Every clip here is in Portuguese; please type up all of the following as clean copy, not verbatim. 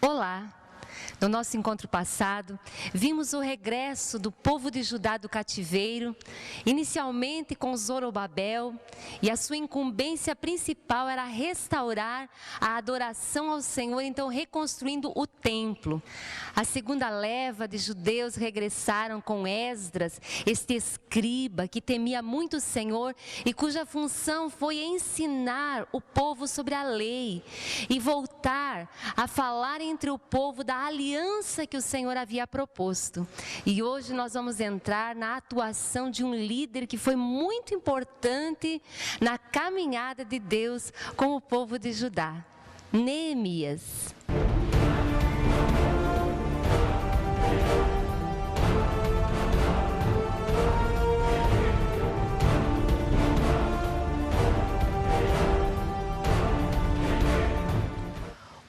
Olá! No nosso encontro passado, vimos o regresso do povo de Judá do cativeiro, inicialmente com Zorobabel, e a sua incumbência principal era restaurar a adoração ao Senhor, então reconstruindo o templo. A segunda leva de judeus regressaram com Esdras, este escriba que temia muito o Senhor e cuja função foi ensinar o povo sobre a lei e voltar a falar entre o povo da aliança que o Senhor havia proposto. E hoje nós vamos entrar na atuação de um líder que foi muito importante na caminhada de Deus com o povo de Judá, Neemias.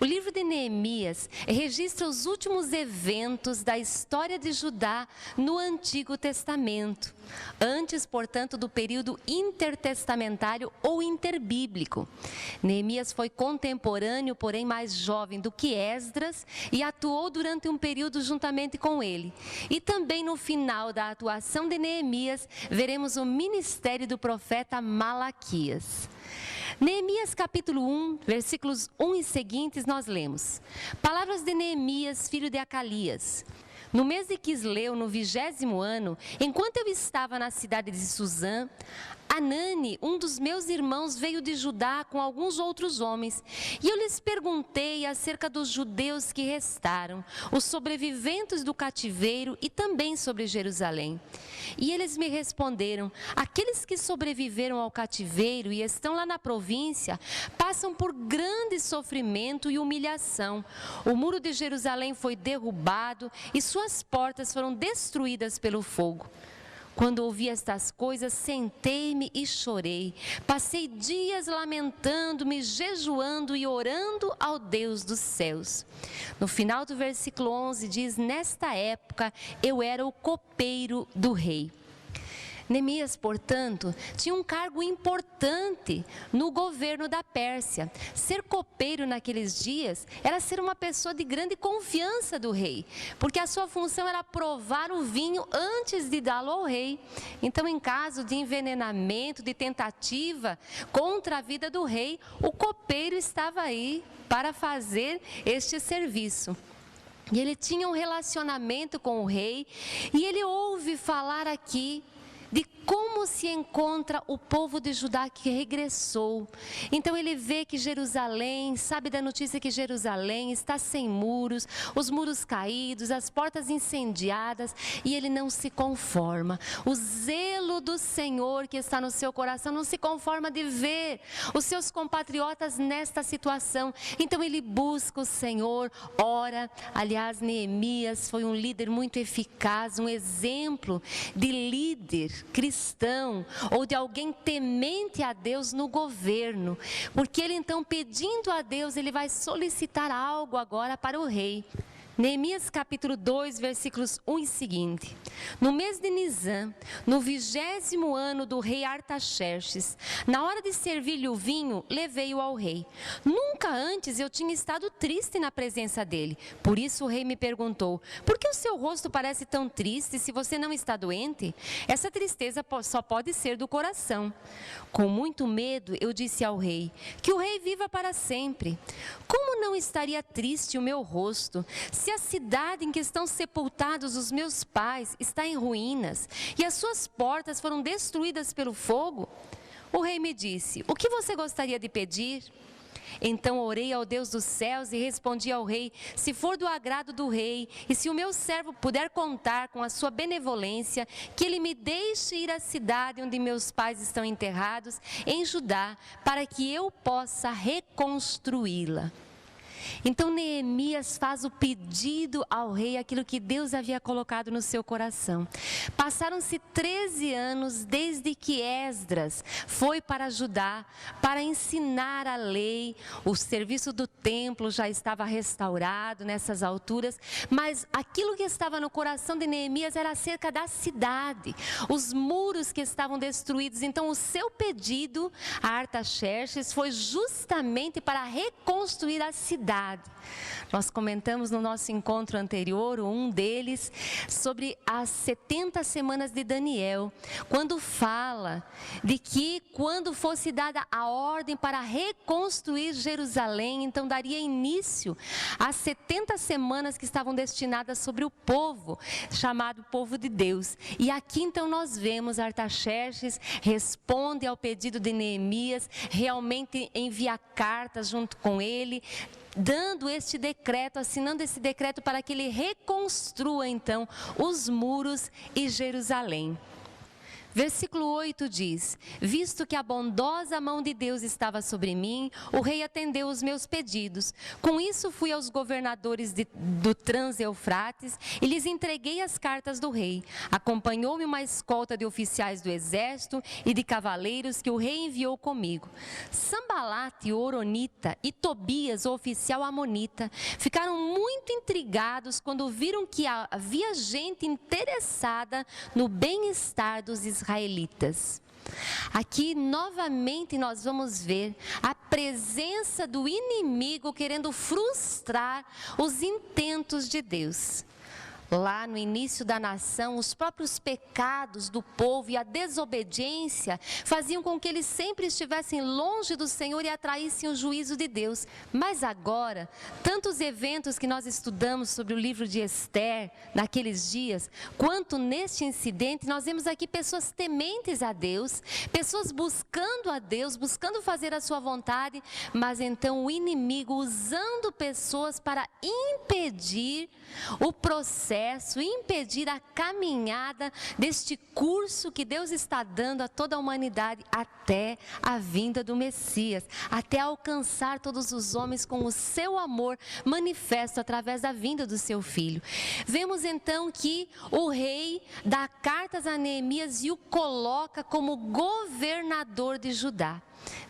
O livro de Neemias registra os últimos eventos da história de Judá no Antigo Testamento, antes, portanto, do período intertestamentário ou interbíblico. Neemias foi contemporâneo, porém mais jovem do que Esdras e atuou durante um período juntamente com ele. E também no final da atuação de Neemias, veremos o ministério do profeta Malaquias. Neemias capítulo 1, versículos 1 e seguintes, nós lemos: Palavras de Neemias, filho de Acalias. No mês de Quisleu, no 20º ano, enquanto eu estava na cidade de Suzã, Anani, um dos meus irmãos, veio de Judá com alguns outros homens, e eu lhes perguntei acerca dos judeus que restaram, os sobreviventes do cativeiro e também sobre Jerusalém. E eles me responderam: aqueles que sobreviveram ao cativeiro e estão lá na província, passam por grande sofrimento e humilhação. O muro de Jerusalém foi derrubado e suas portas foram destruídas pelo fogo. Quando ouvi estas coisas, sentei-me e chorei. Passei dias lamentando-me, jejuando e orando ao Deus dos céus. No final do versículo 11 diz: nesta época eu era o copeiro do rei. Neemias, portanto, tinha um cargo importante no governo da Pérsia. Ser copeiro naqueles dias era ser uma pessoa de grande confiança do rei, porque a sua função era provar o vinho antes de dá-lo ao rei. Então, em caso de envenenamento, de tentativa contra a vida do rei, o copeiro estava aí para fazer este serviço. E ele tinha um relacionamento com o rei, e ele ouve falar aqui de como se encontra o povo de Judá que regressou. Então ele vê que Jerusalém, sabe da notícia que Jerusalém está sem muros, os muros caídos, as portas incendiadas, e ele não se conforma. O zelo do Senhor que está no seu coração não se conforma de ver os seus compatriotas nesta situação. Então ele busca o Senhor, ora. Aliás, Neemias foi um líder muito eficaz, um exemplo de líder cristão ou de alguém temente a Deus no governo, porque ele então, pedindo a Deus, ele vai solicitar algo agora para o rei. Neemias capítulo 2, versículos 1 e seguinte: no mês de Nisã, no 20º ano do rei Artaxerxes, na hora de servir-lhe o vinho, levei-o ao rei. Nunca antes eu tinha estado triste na presença dele. Por isso o rei me perguntou: por que o seu rosto parece tão triste se você não está doente? Essa tristeza só pode ser do coração. Com muito medo eu disse ao rei: que o rei viva para sempre. Como não estaria triste o meu rosto se a cidade em que estão sepultados os meus pais está em ruínas e as suas portas foram destruídas pelo fogo? O rei me disse: o que você gostaria de pedir? Então orei ao Deus dos céus e respondi ao rei: se for do agrado do rei e se o meu servo puder contar com a sua benevolência, que ele me deixe ir à cidade onde meus pais estão enterrados, em Judá, para que eu possa reconstruí-la. Então Neemias faz o pedido ao rei, aquilo que Deus havia colocado no seu coração. Passaram-se 13 anos desde que Esdras foi para Judá para ensinar a lei. O serviço do templo já estava restaurado nessas alturas, mas aquilo que estava no coração de Neemias era acerca da cidade, os muros que estavam destruídos. Então o seu pedido a Artaxerxes foi justamente para reconstruir a cidade. Nós comentamos no nosso encontro anterior, um deles, sobre as 70 semanas de Daniel, quando fala de que quando fosse dada a ordem para reconstruir Jerusalém, então daria início às 70 semanas que estavam destinadas sobre o povo, chamado povo de Deus. E aqui então nós vemos Artaxerxes responde ao pedido de Neemias, realmente envia cartas junto com ele, dando este decreto, assinando esse decreto para que ele reconstrua então os muros e Jerusalém. Versículo 8 diz: visto que a bondosa mão de Deus estava sobre mim, o rei atendeu os meus pedidos. Com isso fui aos governadores do Trans-Eufrates e lhes entreguei as cartas do rei. Acompanhou-me uma escolta de oficiais do exército e de cavaleiros que o rei enviou comigo. Sambalate, o Horonita, e Tobias, o oficial amonita, ficaram muito intrigados quando viram que havia gente interessada no bem-estar dos israelitas. Aqui novamente nós vamos ver a presença do inimigo querendo frustrar os intentos de Deus. Lá no início da nação, os próprios pecados do povo e a desobediência faziam com que eles sempre estivessem longe do Senhor e atraíssem o juízo de Deus. Mas agora, tantos eventos que nós estudamos sobre o livro de Esther, naqueles dias, quanto neste incidente, nós vemos aqui pessoas tementes a Deus, pessoas buscando a Deus, buscando fazer a sua vontade, mas então o inimigo usando pessoas para impedir o processo, impedir a caminhada deste curso que Deus está dando a toda a humanidade até a vinda do Messias, até alcançar todos os homens com o seu amor manifesto através da vinda do seu Filho. Vemos então que o rei dá cartas a Neemias e o coloca como governador de Judá.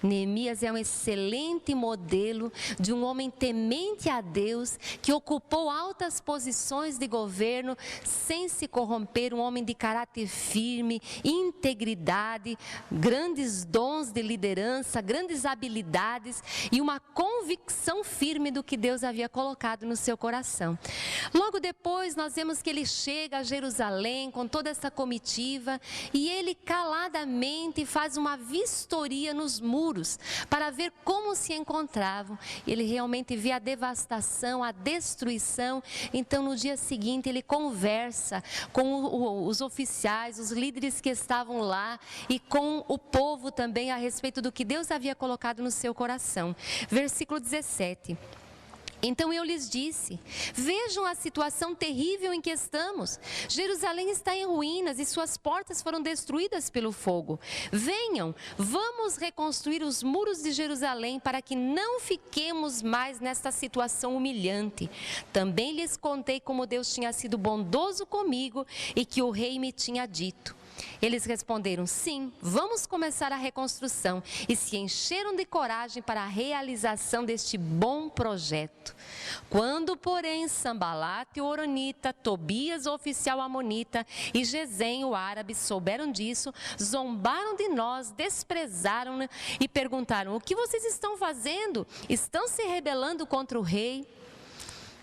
Neemias é um excelente modelo de um homem temente a Deus, que ocupou altas posições de governo sem se corromper, um homem de caráter firme, integridade, grandes dons de liderança, grandes habilidades e uma convicção firme do que Deus havia colocado no seu coração. Logo depois nós vemos que ele chega a Jerusalém com toda essa comitiva e ele caladamente faz uma vistoria nos muros para ver como se encontravam. Ele realmente vê a devastação, a destruição. Então no dia seguinte ele conversa com os oficiais, os líderes que estavam lá e com o povo também a respeito do que Deus havia colocado no seu coração. Versículo 17. Então eu lhes disse: vejam a situação terrível em que estamos. Jerusalém está em ruínas e suas portas foram destruídas pelo fogo. Venham, vamos reconstruir os muros de Jerusalém para que não fiquemos mais nesta situação humilhante. Também lhes contei como Deus tinha sido bondoso comigo e que o rei me tinha dito. Eles responderam: sim, vamos começar a reconstrução, e se encheram de coragem para a realização deste bom projeto. Quando, porém, Sambalate, o Horonita, Tobias, o oficial amonita, e Gesem, o árabe, souberam disso, zombaram de nós, desprezaram-nos e perguntaram: o que vocês estão fazendo? Estão se rebelando contra o rei?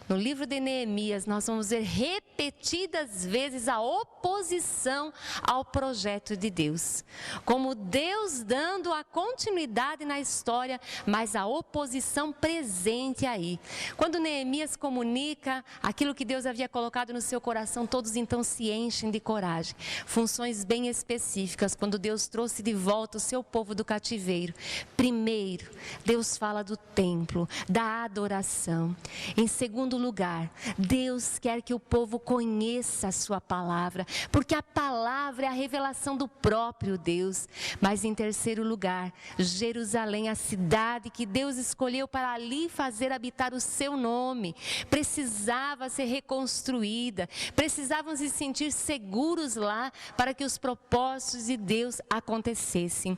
No livro de Neemias, nós vamos ver repetidas vezes a oposição ao projeto de Deus. Como Deus dando a continuidade na história, mas a oposição presente aí. Quando Neemias comunica aquilo que Deus havia colocado no seu coração, todos então se enchem de coragem. Funções bem específicas, quando Deus trouxe de volta o seu povo do cativeiro. Primeiro, Deus fala do templo, da adoração. Em segundo lugar, Deus quer que o povo conheça a sua palavra, porque a palavra é a revelação do próprio Deus. Mas em terceiro lugar, Jerusalém, a cidade que Deus escolheu para ali fazer habitar o seu nome, precisava ser reconstruída, precisavam se sentir seguros lá para que os propósitos de Deus acontecessem.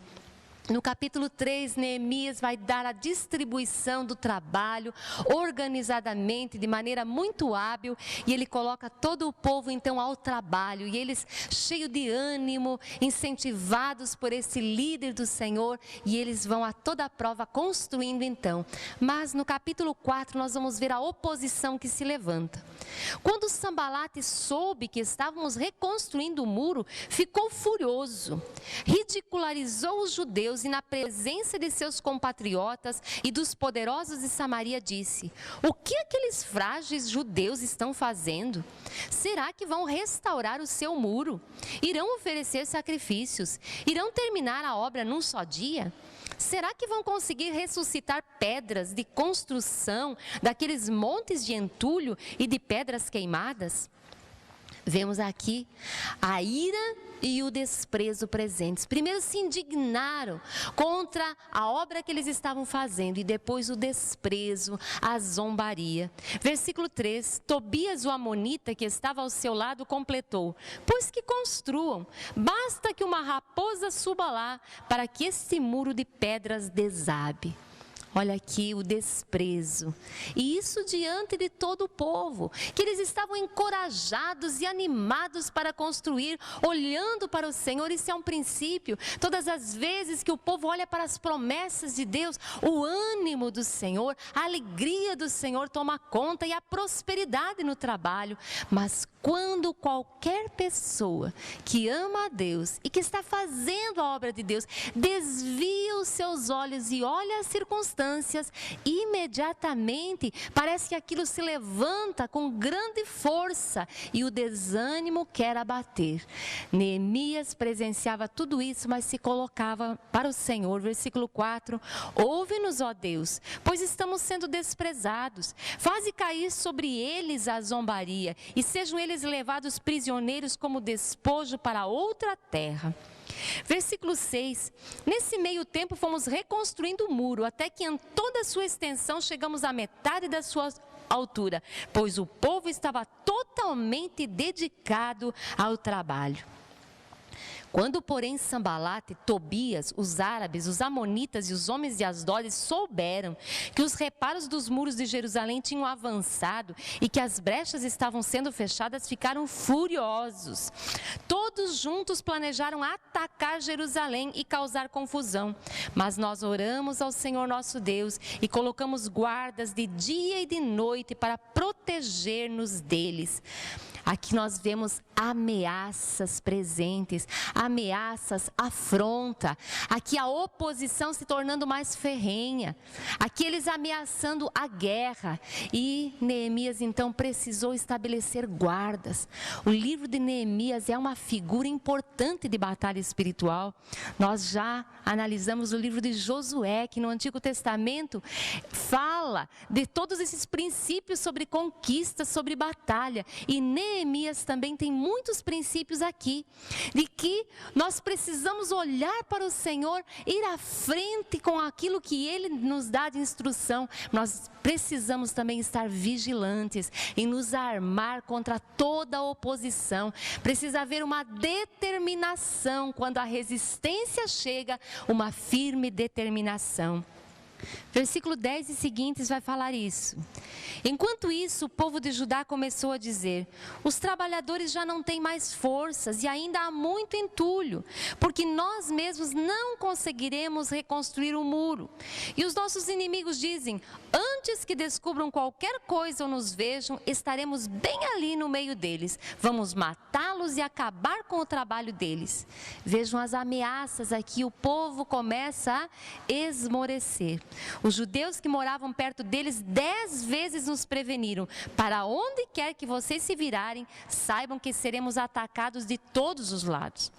No capítulo 3, Neemias vai dar a distribuição do trabalho organizadamente, de maneira muito hábil, e ele coloca todo o povo então ao trabalho, e eles cheios de ânimo, incentivados por esse líder do Senhor, e eles vão a toda a prova construindo então. Mas no capítulo 4 nós vamos ver a oposição que se levanta. Quando Sambalate soube que estávamos reconstruindo o muro, ficou furioso, ridicularizou os judeus e na presença de seus compatriotas e dos poderosos de Samaria disse: o que aqueles frágeis judeus estão fazendo? Será que vão restaurar o seu muro? Irão oferecer sacrifícios? Irão terminar a obra num só dia? Será que vão conseguir ressuscitar pedras de construção daqueles montes de entulho e de pedras queimadas? Vemos aqui a ira e o desprezo presentes. Primeiro se indignaram contra a obra que eles estavam fazendo e depois o desprezo, a zombaria. Versículo 3, Tobias o amonita que estava ao seu lado completou: pois que construam, basta que uma raposa suba lá para que este muro de pedras desabe. Olha aqui o desprezo, e isso diante de todo o povo, que eles estavam encorajados e animados para construir, olhando para o Senhor. Isso é um princípio. Todas as vezes que o povo olha para as promessas de Deus, o ânimo do Senhor, a alegria do Senhor toma conta e a prosperidade no trabalho. Mas quando qualquer pessoa que ama a Deus e que está fazendo a obra de Deus, desvia os seus olhos e olha as circunstâncias, imediatamente parece que aquilo se levanta com grande força e o desânimo quer abater. Neemias presenciava tudo isso, mas se colocava para o Senhor. Versículo 4, ouve-nos, ó Deus, pois estamos sendo desprezados. Faze cair sobre eles a zombaria e sejam eles levados prisioneiros como despojo para outra terra. Versículo 6, nesse meio tempo fomos reconstruindo o muro, até que em toda a sua extensão chegamos à metade da sua altura, pois o povo estava totalmente dedicado ao trabalho. Quando, porém, Sambalate, Tobias, os árabes, os amonitas e os homens de Asdod souberam que os reparos dos muros de Jerusalém tinham avançado e que as brechas estavam sendo fechadas, ficaram furiosos. Todos juntos planejaram atacar Jerusalém e causar confusão. Mas nós oramos ao Senhor nosso Deus e colocamos guardas de dia e de noite para proteger-nos deles. Aqui nós vemos ameaças presentes, ameaças, afronta. Aqui a oposição se tornando mais ferrenha. Aqui eles ameaçando a guerra. E Neemias então precisou estabelecer guardas. O livro de Neemias é uma figura importante de batalha espiritual. Nós já analisamos o livro de Josué, que no Antigo Testamento fala de todos esses princípios sobre conquista, sobre batalha. E Neemias também tem muitos princípios aqui, de que nós precisamos olhar para o Senhor, ir à frente com aquilo que Ele nos dá de instrução. Nós precisamos também estar vigilantes e nos armar contra toda a oposição. Precisa haver uma determinação quando a resistência chega, uma firme determinação. Versículo 10 e seguintes vai falar isso. Enquanto isso, o povo de Judá começou a dizer: os trabalhadores já não têm mais forças e ainda há muito entulho, porque nós mesmos não conseguiremos reconstruir o muro. E os nossos inimigos dizem: antes que descubram qualquer coisa ou nos vejam, estaremos bem ali no meio deles. Vamos matá-los e acabar com o trabalho deles. Vejam as ameaças aqui, o povo começa a esmorecer. Os judeus que moravam perto deles 10 vezes nos preveniram: para onde quer que vocês se virarem, saibam que seremos atacados de todos os lados.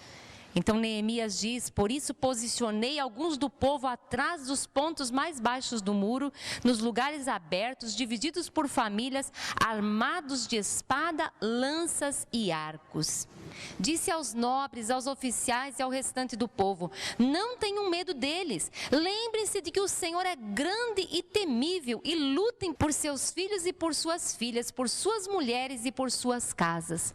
Então Neemias diz: por isso posicionei alguns do povo atrás dos pontos mais baixos do muro, nos lugares abertos, divididos por famílias, armados de espada, lanças e arcos. Disse aos nobres, aos oficiais e ao restante do povo: não tenham medo deles. Lembrem-se de que o Senhor é grande e temível e lutem por seus filhos e por suas filhas, por suas mulheres e por suas casas.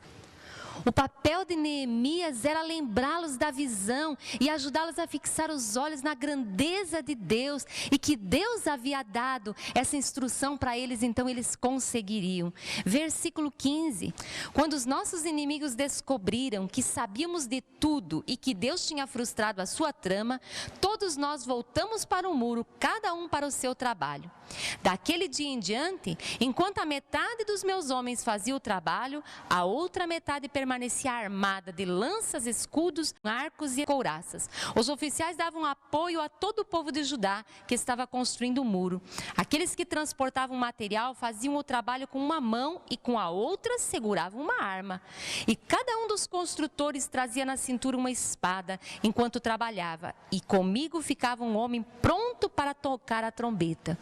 O papel de Neemias era lembrá-los da visão e ajudá-los a fixar os olhos na grandeza de Deus e que Deus havia dado essa instrução para eles, então eles conseguiriam. Versículo 15: quando os nossos inimigos descobriram que sabíamos de tudo e que Deus tinha frustrado a sua trama, todos nós voltamos para o muro, cada um para o seu trabalho. Daquele dia em diante, enquanto a metade dos meus homens fazia o trabalho, a outra metade permanecia armada de lanças, escudos, arcos e couraças. Os oficiais davam apoio a todo o povo de Judá que estava construindo o muro. Aqueles que transportavam material faziam o trabalho com uma mão e com a outra seguravam uma arma. E cada um dos construtores trazia na cintura uma espada enquanto trabalhava. E comigo ficava um homem pronto para tocar a trombeta.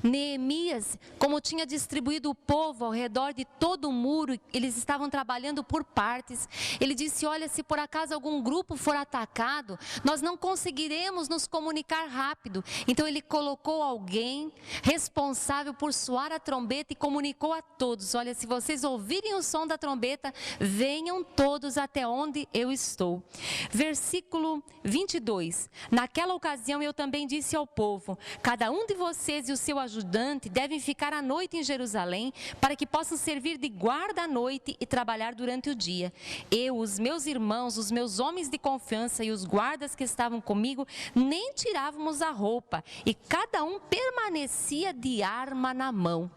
Neemias, como tinha distribuído o povo ao redor de todo o muro, eles estavam trabalhando por partes. Ele disse: olha, se por acaso algum grupo for atacado, nós não conseguiremos nos comunicar rápido. Então ele colocou alguém responsável por soar a trombeta e comunicou a todos: olha, se vocês ouvirem o som da trombeta, venham todos até onde eu estou. Versículo 22: naquela ocasião eu também disse ao povo: cada um de vocês e o seu ajudante devem ficar à noite em Jerusalém, para que possam servir de guarda à noite e trabalhar durante o dia. Eu, os meus irmãos, os meus homens de confiança e os guardas que estavam comigo, nem tirávamos a roupa, e cada um permanecia de arma na mão.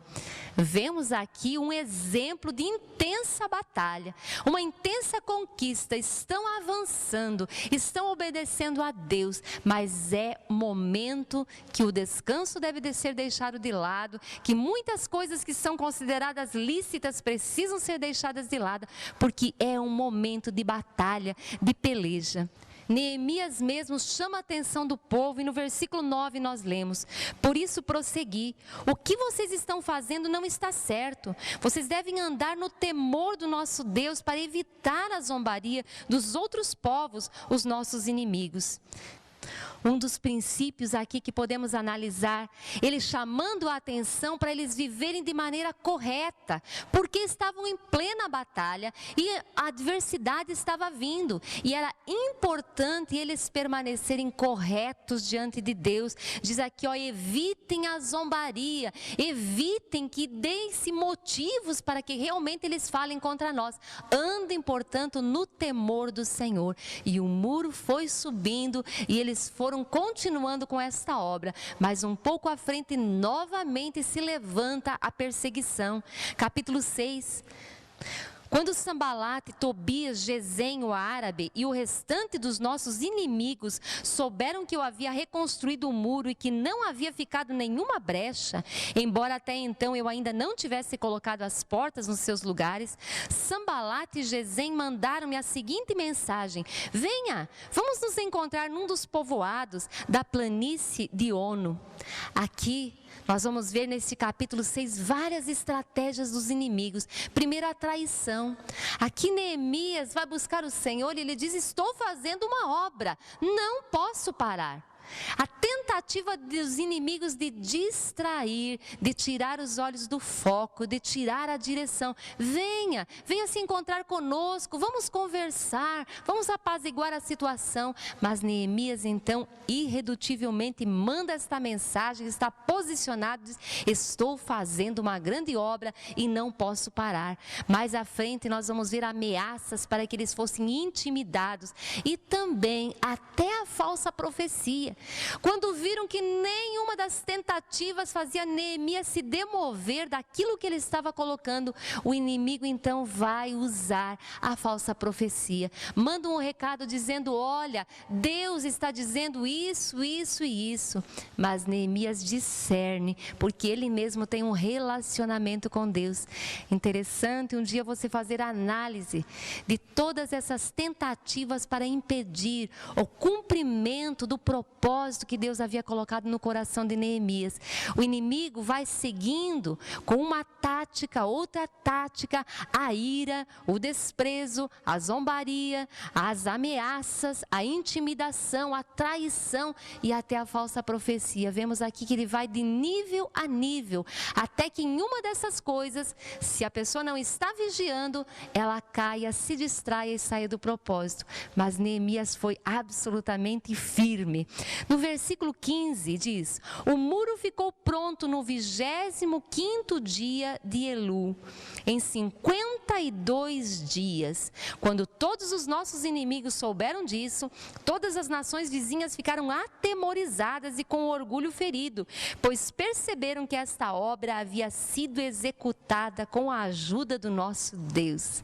Vemos aqui um exemplo de intensa batalha, uma intensa conquista. Estão avançando, estão obedecendo a Deus, mas é momento que o descanso deve ser deixado de lado, que muitas coisas que são consideradas lícitas precisam ser deixadas de lado, porque é um momento de batalha, de peleja. Neemias mesmo chama a atenção do povo e no versículo 9 nós lemos: por isso prossegui, o que vocês estão fazendo não está certo, vocês devem andar no temor do nosso Deus para evitar a zombaria dos outros povos, os nossos inimigos. Um dos princípios aqui que podemos analisar, ele chamando a atenção para eles viverem de maneira correta, porque estavam em plena batalha e a adversidade estava vindo, e era importante eles permanecerem corretos diante de Deus. Diz aqui, ó, evitem a zombaria, evitem que deem-se motivos para que realmente eles falem contra nós. Andem, portanto, no temor do Senhor. E o muro foi subindo e eles foram continuando com esta obra, mas um pouco à frente novamente se levanta a perseguição. Capítulo 6. Quando Sambalate, Tobias, Gesem, o árabe e o restante dos nossos inimigos souberam que eu havia reconstruído o muro e que não havia ficado nenhuma brecha, embora até então eu ainda não tivesse colocado as portas nos seus lugares, Sambalate e Gesem mandaram-me a seguinte mensagem: venha, vamos nos encontrar num dos povoados da planície de Ono. Aqui nós vamos ver nesse capítulo 6 várias estratégias dos inimigos. Primeiro, a traição. Aqui Neemias vai buscar o Senhor e ele diz: estou fazendo uma obra, não posso parar. A tentativa dos inimigos de distrair, de tirar os olhos do foco, de tirar a direção. Venha se encontrar conosco, vamos conversar, vamos apaziguar a situação. Mas Neemias então irredutivelmente manda esta mensagem, está posicionado, diz: estou fazendo uma grande obra e não posso parar. Mais à frente nós vamos ver ameaças para que eles fossem intimidados e também até a falsa profecia. Quando viram que nenhuma das tentativas fazia Neemias se demover daquilo que ele estava colocando, o inimigo então vai usar a falsa profecia. Manda um recado dizendo: olha, Deus está dizendo isso, isso e isso. Mas Neemias discerne, porque ele mesmo tem um relacionamento com Deus. Interessante um dia você fazer a análise de todas essas tentativas para impedir o cumprimento do propósito propósito que Deus havia colocado no coração de Neemias. O inimigo vai seguindo com uma tática, outra tática, a ira, o desprezo, a zombaria, as ameaças, a intimidação, a traição e até a falsa profecia. Vemos aqui que ele vai de nível a nível, até que em uma dessas coisas, se a pessoa não está vigiando, ela caia, se distraia e saia do propósito. Mas Neemias foi absolutamente firme. No versículo 15 diz: o muro ficou pronto no 25º dia de Elu, em 52 dias. Quando todos os nossos inimigos souberam disso, todas as nações vizinhas ficaram atemorizadas e com orgulho ferido, pois perceberam que esta obra havia sido executada com a ajuda do nosso Deus.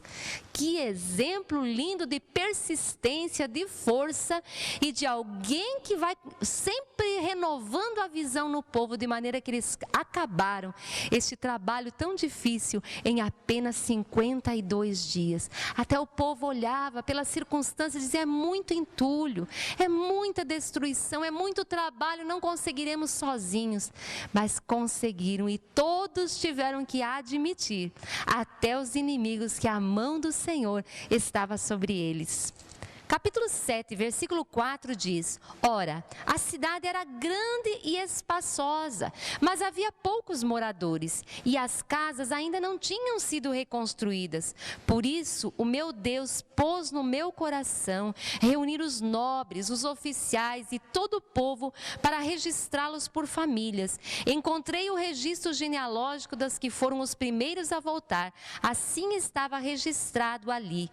Que exemplo lindo de persistência, de força e de alguém que vai sempre renovando a visão no povo, de maneira que eles acabaram este trabalho tão difícil em apenas 52 dias. Até o povo olhava pelas circunstâncias e dizia: é muito entulho, é muita destruição, é muito trabalho, não conseguiremos sozinhos. Mas conseguiram, e todos tiveram que admitir, até os inimigos, que a mão do Senhor estava sobre eles. Capítulo 7, versículo 4 diz: ora, a cidade era grande e espaçosa, mas havia poucos moradores, e as casas ainda não tinham sido reconstruídas. Por isso, o meu Deus pôs no meu coração reunir os nobres, os oficiais e todo o povo para registrá-los por famílias. Encontrei o registro genealógico das que foram os primeiros a voltar. Assim estava registrado ali.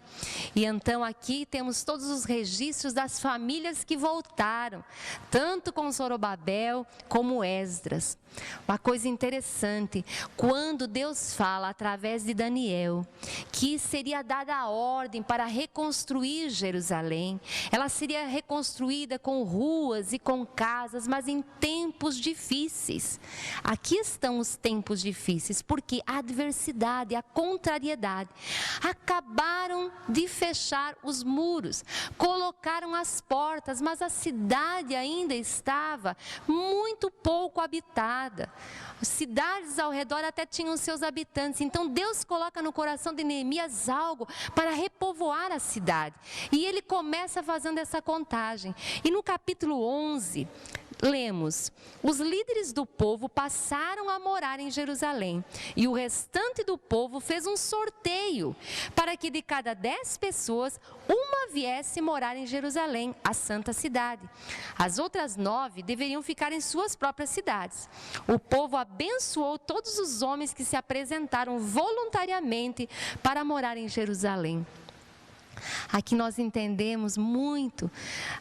E então aqui temos todos os registros das famílias que voltaram, tanto com Zorobabel como Esdras. Uma coisa interessante, quando Deus fala através de Daniel que seria dada a ordem para reconstruir Jerusalém, ela seria reconstruída com ruas e com casas, mas em tempos difíceis. Aqui estão os tempos difíceis, porque a adversidade, a contrariedade acabaram de fechar os muros, colocaram as portas, mas a cidade ainda estava muito pouco habitada. Cidades ao redor até tinham seus habitantes. Então Deus coloca no coração de Neemias algo para repovoar a cidade. E ele começa fazendo essa contagem. E no capítulo 11... lemos: os líderes do povo passaram a morar em Jerusalém, e o restante do povo fez um sorteio para que de cada 10 pessoas, uma viesse morar em Jerusalém, a santa cidade. As outras 9 deveriam ficar em suas próprias cidades. O povo abençoou todos os homens que se apresentaram voluntariamente para morar em Jerusalém. Aqui nós entendemos muito,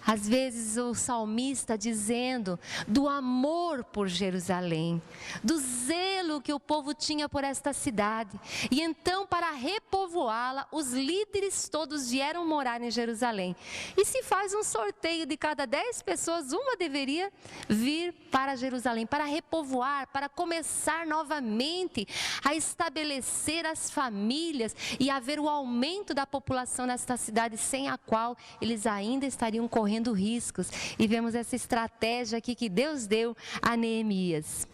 às vezes, o salmista dizendo do amor por Jerusalém, do zelo que o povo tinha por esta cidade. E então, para repovoá-la, os líderes todos vieram morar em Jerusalém. E se faz um sorteio, de cada 10 pessoas, uma deveria vir para Jerusalém, para repovoar, para começar novamente a estabelecer as famílias e haver o aumento da população nesta cidade, sem a qual eles ainda estariam correndo riscos. E vemos essa estratégia aqui que Deus deu a Neemias.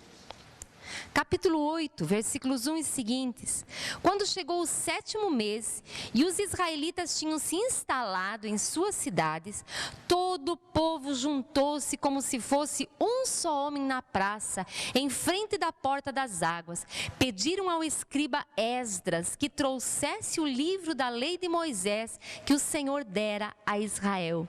Capítulo 8, versículos 1 e seguintes. Quando chegou o 7º mês e os israelitas tinham se instalado em suas cidades, todo o povo juntou-se como se fosse um só homem na praça, em frente da porta das águas. Pediram ao escriba Esdras que trouxesse o livro da lei de Moisés que o Senhor dera a Israel.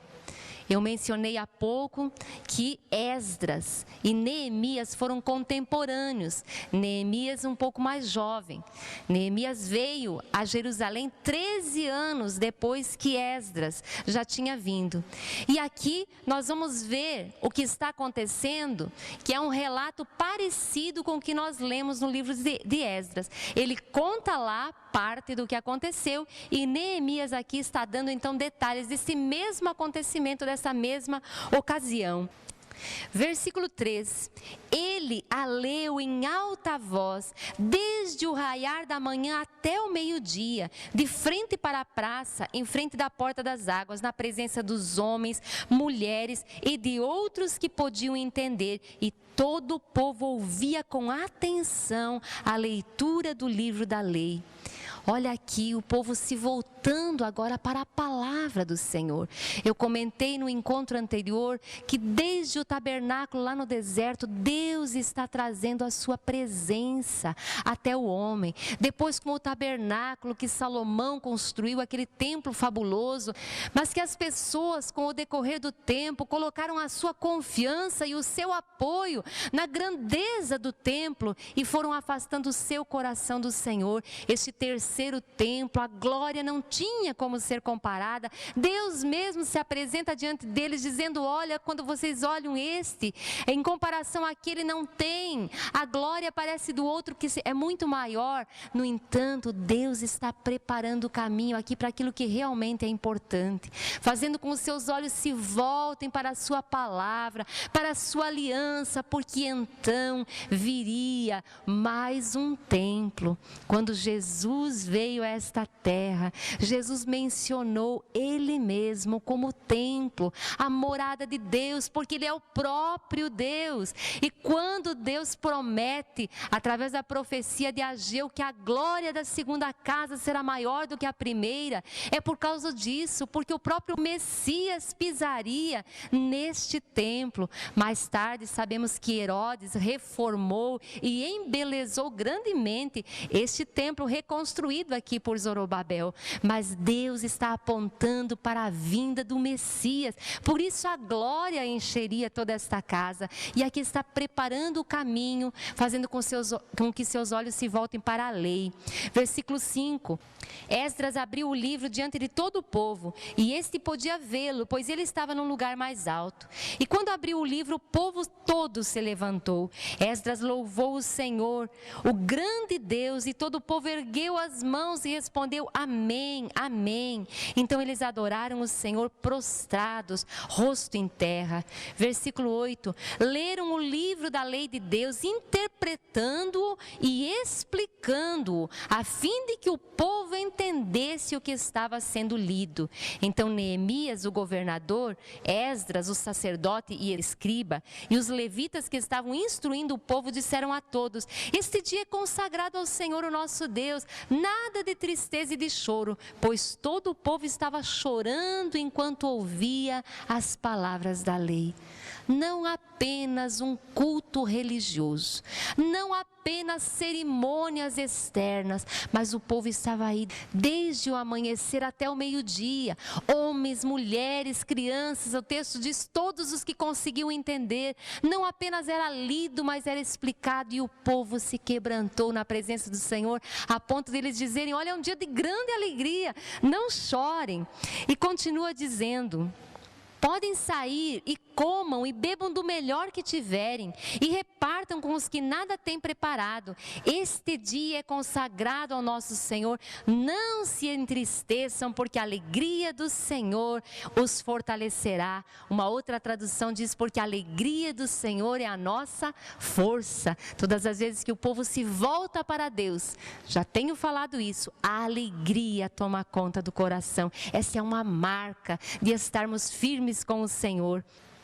Eu mencionei há pouco que Esdras e Neemias foram contemporâneos. Neemias um pouco mais jovem. Neemias veio a Jerusalém 13 anos depois que Esdras já tinha vindo. E aqui nós vamos ver o que está acontecendo, que é um relato parecido com o que nós lemos no livro de Esdras. Ele conta lá parte do que aconteceu e Neemias aqui está dando então detalhes desse mesmo acontecimento, dessa mesma ocasião. Versículo 3, ele a leu em alta voz, desde o raiar da manhã até o meio-dia, de frente para a praça, em frente da porta das águas, na presença dos homens, mulheres e de outros que podiam entender, e todo o povo ouvia com atenção a leitura do livro da lei. Olha aqui o povo se voltando agora para a palavra do Senhor. Eu comentei no encontro anterior que desde o tabernáculo lá no deserto, Deus está trazendo a sua presença até o homem. Depois com o tabernáculo que Salomão construiu, aquele templo fabuloso, mas que as pessoas com o decorrer do tempo colocaram a sua confiança e o seu apoio na grandeza do templo e foram afastando o seu coração do Senhor. Este terceiro templo, a glória não tinha como ser comparada. Deus mesmo se apresenta diante deles dizendo: olha, quando vocês olham este, em comparação àquele não tem, a glória parece do outro que é muito maior. No entanto, Deus está preparando o caminho aqui para aquilo que realmente é importante, fazendo com que os seus olhos se voltem para a sua palavra, para a sua aliança, porque então viria mais um templo. Quando Jesus veio a esta terra, Jesus mencionou Ele mesmo como templo, a morada de Deus, porque Ele é o próprio Deus. E quando Deus promete, através da profecia de Ageu, que a glória da segunda casa será maior do que a primeira, é por causa disso, porque o próprio Messias pisaria neste templo. Mais tarde sabemos que Herodes reformou e embelezou grandemente este templo reconstruído aqui por Zorobabel, mas Deus está apontando para a vinda do Messias, por isso a glória encheria toda esta casa, e aqui está preparando o caminho, fazendo com que seus olhos se voltem para a lei. Versículo 5, Esdras abriu o livro diante de todo o povo, e este podia vê-lo, pois ele estava num lugar mais alto, e quando abriu o livro, o povo todo se levantou. Esdras louvou o Senhor, o grande Deus, e todo o povo ergueu as mãos e respondeu: amém, amém. Então eles adoraram o Senhor prostrados, rosto em terra. Versículo 8, leram o livro da lei de Deus, interpretando-o e explicando-o, a fim de que o povo entendesse o que estava sendo lido. Então Neemias, o governador, Esdras, o sacerdote e escriba, e os levitas que estavam instruindo o povo disseram a todos: este dia é consagrado ao Senhor, o nosso Deus, nada de tristeza e de choro, pois todo o povo estava chorando enquanto ouvia as palavras da lei. Não apenas um culto religioso, não apenas cerimônias externas, mas o povo estava aí desde o amanhecer até o meio-dia, homens, mulheres, crianças, o texto diz todos os que conseguiam entender, não apenas era lido, mas era explicado, e o povo se quebrantou na presença do Senhor, a ponto de eles dizerem: olha, é um dia de grande alegria, não chorem. E continua dizendo: podem sair e comam e bebam do melhor que tiverem e repartam com os que nada têm preparado. Este dia é consagrado ao nosso Senhor. Não se entristeçam, porque a alegria do Senhor os fortalecerá. Uma outra tradução diz: porque a alegria do Senhor é a nossa força. Todas as vezes que o povo se volta para Deus, já tenho falado isso, a alegria toma conta do coração. Essa é uma marca de estarmos firmes com o Senhor.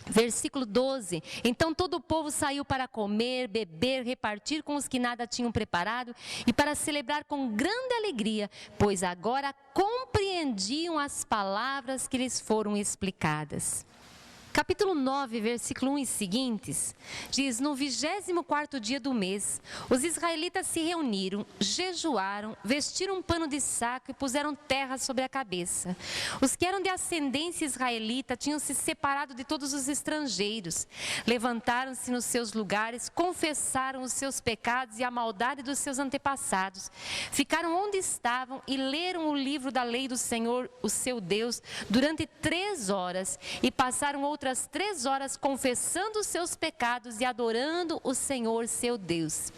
Versículo 12, então todo o povo saiu para comer, beber, repartir com os que nada tinham preparado e para celebrar com grande alegria, pois agora compreendiam as palavras que lhes foram explicadas. Capítulo 9, versículo 1 e seguintes, diz: no 24º dia do mês, os israelitas se reuniram, jejuaram, vestiram um pano de saco e puseram terra sobre a cabeça. Os que eram de ascendência israelita tinham se separado de todos os estrangeiros. Levantaram-se nos seus lugares, confessaram os seus pecados e a maldade dos seus antepassados. Ficaram onde estavam e leram o livro da lei do Senhor, o seu Deus, durante 3 horas e passaram outras 3 horas confessando os seus pecados e adorando o Senhor, seu Deus.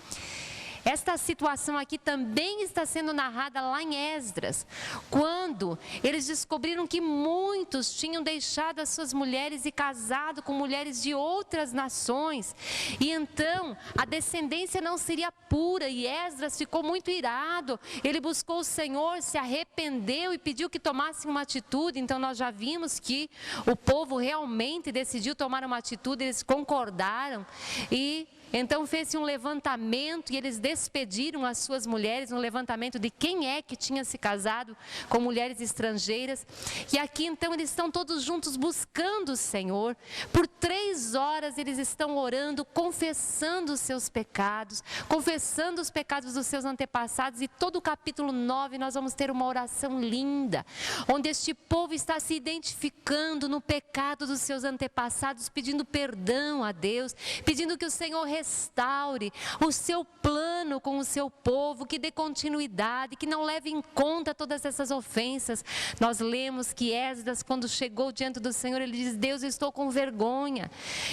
Esta situação aqui também está sendo narrada lá em Esdras, quando eles descobriram que muitos tinham deixado as suas mulheres e casado com mulheres de outras nações, e então a descendência não seria pura, e Esdras ficou muito irado. Ele buscou o Senhor, se arrependeu e pediu que tomassem uma atitude. Então nós já vimos que o povo realmente decidiu tomar uma atitude, eles concordaram, e então fez-se um levantamento e eles despediram as suas mulheres, um levantamento de quem é que tinha se casado com mulheres estrangeiras. E aqui então eles estão todos juntos buscando o Senhor. Por 3 horas eles estão orando, confessando os seus pecados, confessando os pecados dos seus antepassados. E todo o capítulo 9 nós vamos ter uma oração linda, onde este povo está se identificando no pecado dos seus antepassados, pedindo perdão a Deus, pedindo que o Senhor restaure o seu plano com o seu povo, que dê continuidade, que não leve em conta todas essas ofensas. Nós lemos que Esdras, quando chegou diante do Senhor, ele diz: Deus, eu estou com vergonha,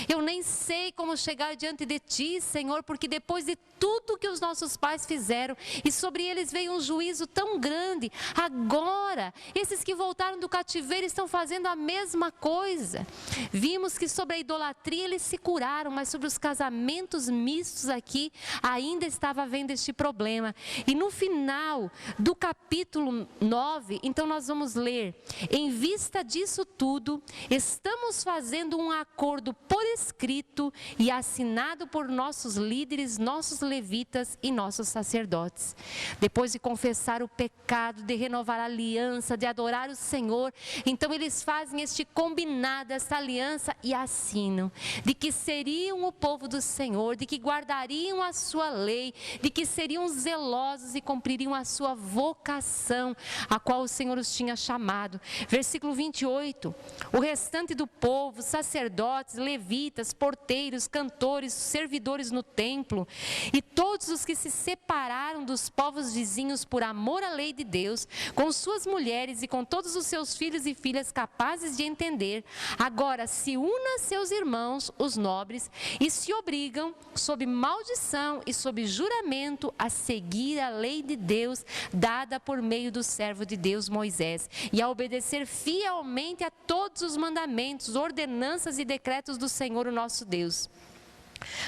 eu nem sei como chegar diante de ti, Senhor, porque depois de tudo que os nossos pais fizeram, e sobre eles veio um juízo tão grande, agora, esses que voltaram do cativeiro estão fazendo a mesma coisa. Vimos que sobre a idolatria eles se curaram, mas sobre os casamentos mistos aqui ainda estava havendo este problema. E no final do capítulo 9, então nós vamos ler: em vista disso tudo, estamos fazendo um acordo por escrito e assinado por nossos líderes, nossos levitas e nossos sacerdotes. Depois de confessar o pecado, de renovar a aliança, de adorar o Senhor, então eles fazem este combinado, esta aliança, e assinam de que seriam o povo do Senhor, de que guardariam a sua lei, de que seriam zelosos e cumpririam a sua vocação, a qual o Senhor os tinha chamado. Versículo 28, o restante do povo, sacerdotes, levitas, porteiros, cantores, servidores no templo, e todos os que se separaram dos povos vizinhos por amor à lei de Deus, com suas mulheres e com todos os seus filhos e filhas capazes de entender, agora se unam a seus irmãos, os nobres, e se obrigam, sob maldição e sob juramento, a seguir a lei de Deus dada por meio do servo de Deus Moisés, e a obedecer fielmente a todos os mandamentos, ordenanças e decretos do Senhor, o nosso Deus.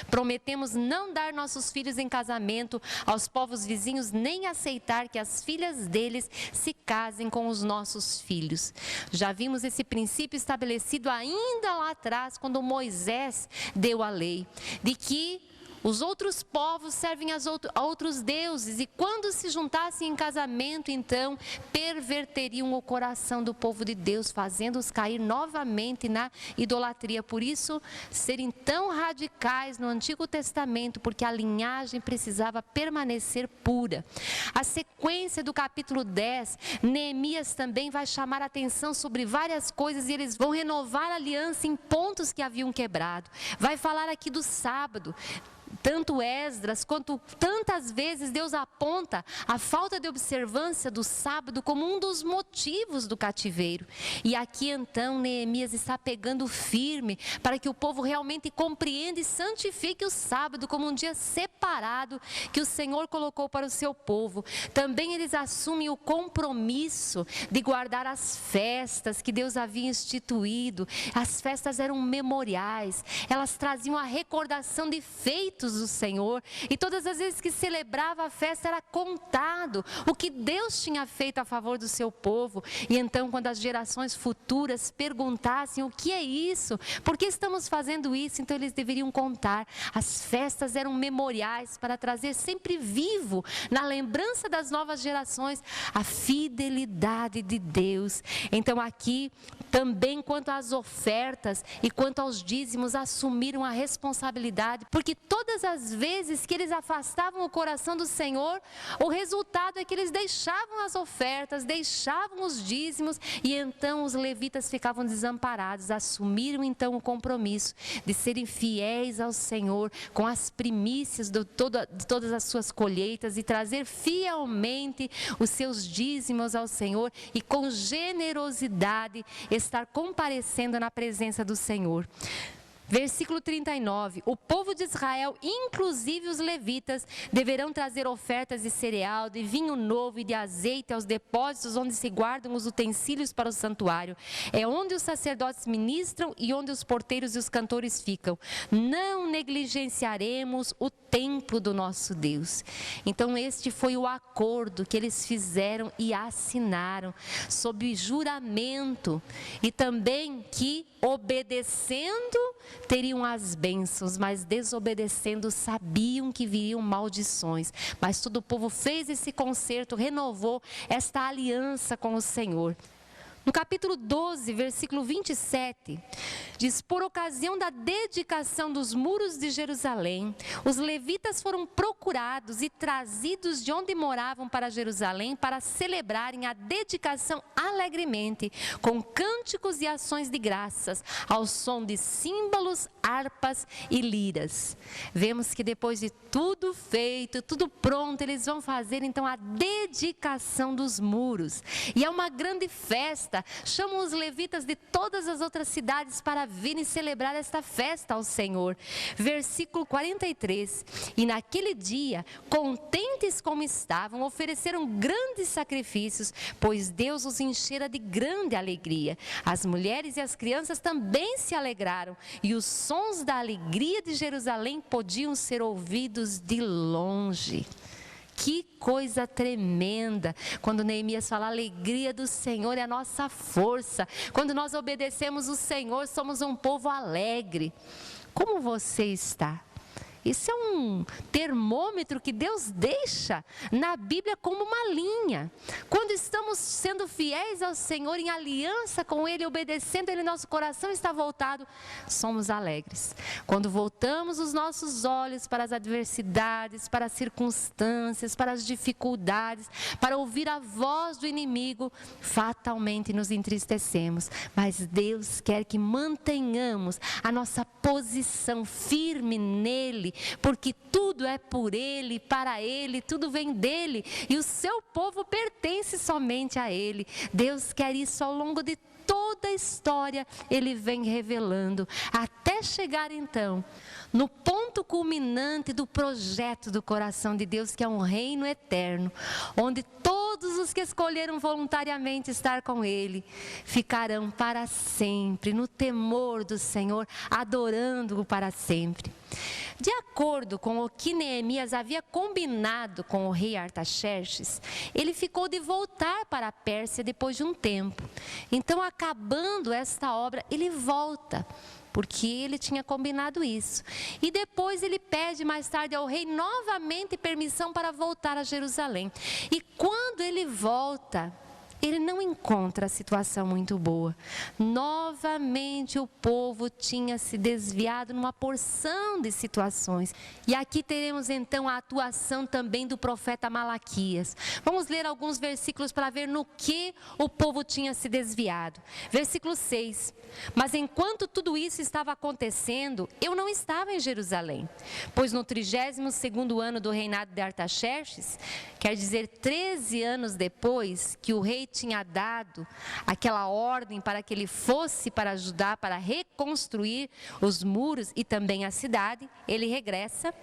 Prometemos não dar nossos filhos em casamento aos povos vizinhos, nem aceitar que as filhas deles se casem com os nossos filhos. Já vimos esse princípio estabelecido ainda lá atrás, quando Moisés deu a lei, de que os outros povos servem a outros deuses, e quando se juntassem em casamento, então perverteriam o coração do povo de Deus, fazendo-os cair novamente na idolatria. Por isso, serem tão radicais no Antigo Testamento, porque a linhagem precisava permanecer pura. A sequência do capítulo 10, Neemias também vai chamar a atenção sobre várias coisas, e eles vão renovar a aliança em pontos que haviam quebrado. Vai falar aqui do sábado. Tanto Esdras quanto tantas vezes Deus aponta a falta de observância do sábado como um dos motivos do cativeiro. E aqui então Neemias está pegando firme para que o povo realmente compreenda e santifique o sábado como um dia separado que o Senhor colocou para o seu povo. Também eles assumem o compromisso de guardar as festas que Deus havia instituído. As festas eram memoriais, elas traziam a recordação de feitos do Senhor, e todas as vezes que celebrava a festa era contado o que Deus tinha feito a favor do seu povo. E então, quando as gerações futuras perguntassem: o que é isso? Por que estamos fazendo isso? Então eles deveriam contar. As festas eram memoriais para trazer sempre vivo, na lembrança das novas gerações, a fidelidade de Deus. Então aqui também, quanto às ofertas e quanto aos dízimos, assumiram a responsabilidade, porque todas as vezes que eles afastavam o coração do Senhor, o resultado é que eles deixavam as ofertas, deixavam os dízimos, e então os levitas ficavam desamparados. Assumiram então o compromisso de serem fiéis ao Senhor com as primícias de todas as suas colheitas, e trazer fielmente os seus dízimos ao Senhor, e com generosidade estar comparecendo na presença do Senhor. Versículo 39, o povo de Israel, inclusive os levitas, deverão trazer ofertas de cereal, de vinho novo e de azeite aos depósitos onde se guardam os utensílios para o santuário. É onde os sacerdotes ministram e onde os porteiros e os cantores ficam. Não negligenciaremos o templo do nosso Deus. Então este foi o acordo que eles fizeram e assinaram, sob juramento, e também que obedecendo teriam as bênçãos, mas desobedecendo sabiam que viriam maldições. Mas todo o povo fez esse concerto, renovou esta aliança com o Senhor. No capítulo 12, versículo 27, diz: por ocasião da dedicação dos muros de Jerusalém, os levitas foram procurados e trazidos de onde moravam para Jerusalém para celebrarem a dedicação alegremente, com cânticos e ações de graças, ao som de símbolos, harpas e liras. Vemos que depois de tudo feito, tudo pronto, eles vão fazer então a dedicação dos muros. E é uma grande festa. Chamam os levitas de todas as outras cidades para virem celebrar esta festa ao Senhor. Versículo 43. E naquele dia, contentes como estavam, ofereceram grandes sacrifícios, pois Deus os enchera de grande alegria. As mulheres e as crianças também se alegraram, e os sons da alegria de Jerusalém podiam ser ouvidos de longe. Que coisa tremenda, quando Neemias fala, a alegria do Senhor é a nossa força. Quando nós obedecemos o Senhor, somos um povo alegre. Como você está? Isso é um termômetro que Deus deixa na Bíblia como uma linha. Quando estamos sendo fiéis ao Senhor, em aliança com Ele, obedecendo Ele, nosso coração está voltado, somos alegres. Quando voltamos os nossos olhos para as adversidades, para as circunstâncias, para as dificuldades, para ouvir a voz do inimigo, fatalmente nos entristecemos. Mas Deus quer que mantenhamos a nossa posição firme nele, porque tudo é por Ele, para Ele, tudo vem dEle, e o seu povo pertence somente a Ele. Deus quer isso ao longo de toda a história, Ele vem revelando, até chegar então no ponto culminante do projeto do coração de Deus, que é um reino eterno, onde todos os que escolheram voluntariamente estar com Ele, ficarão para sempre, no temor do Senhor, adorando-o para sempre. De acordo com o que Neemias havia combinado com o rei Artaxerxes, ele ficou de voltar para a Pérsia depois de um tempo. Então, acabando esta obra, ele volta, porque ele tinha combinado isso. E depois ele pede mais tarde ao rei novamente permissão para voltar a Jerusalém. E quando ele volta, ele não encontra a situação muito boa. Novamente o povo tinha se desviado numa porção de situações. E aqui teremos então a atuação também do profeta Malaquias. Vamos ler alguns versículos para ver no que o povo tinha se desviado. Versículo 6. Mas enquanto tudo isso estava acontecendo, eu não estava em Jerusalém, pois no 32º ano do reinado de Artaxerxes, quer dizer 13 anos depois que o rei tinha dado aquela ordem para que ele fosse para Judá para reconstruir os muros e também a cidade, ele regressa,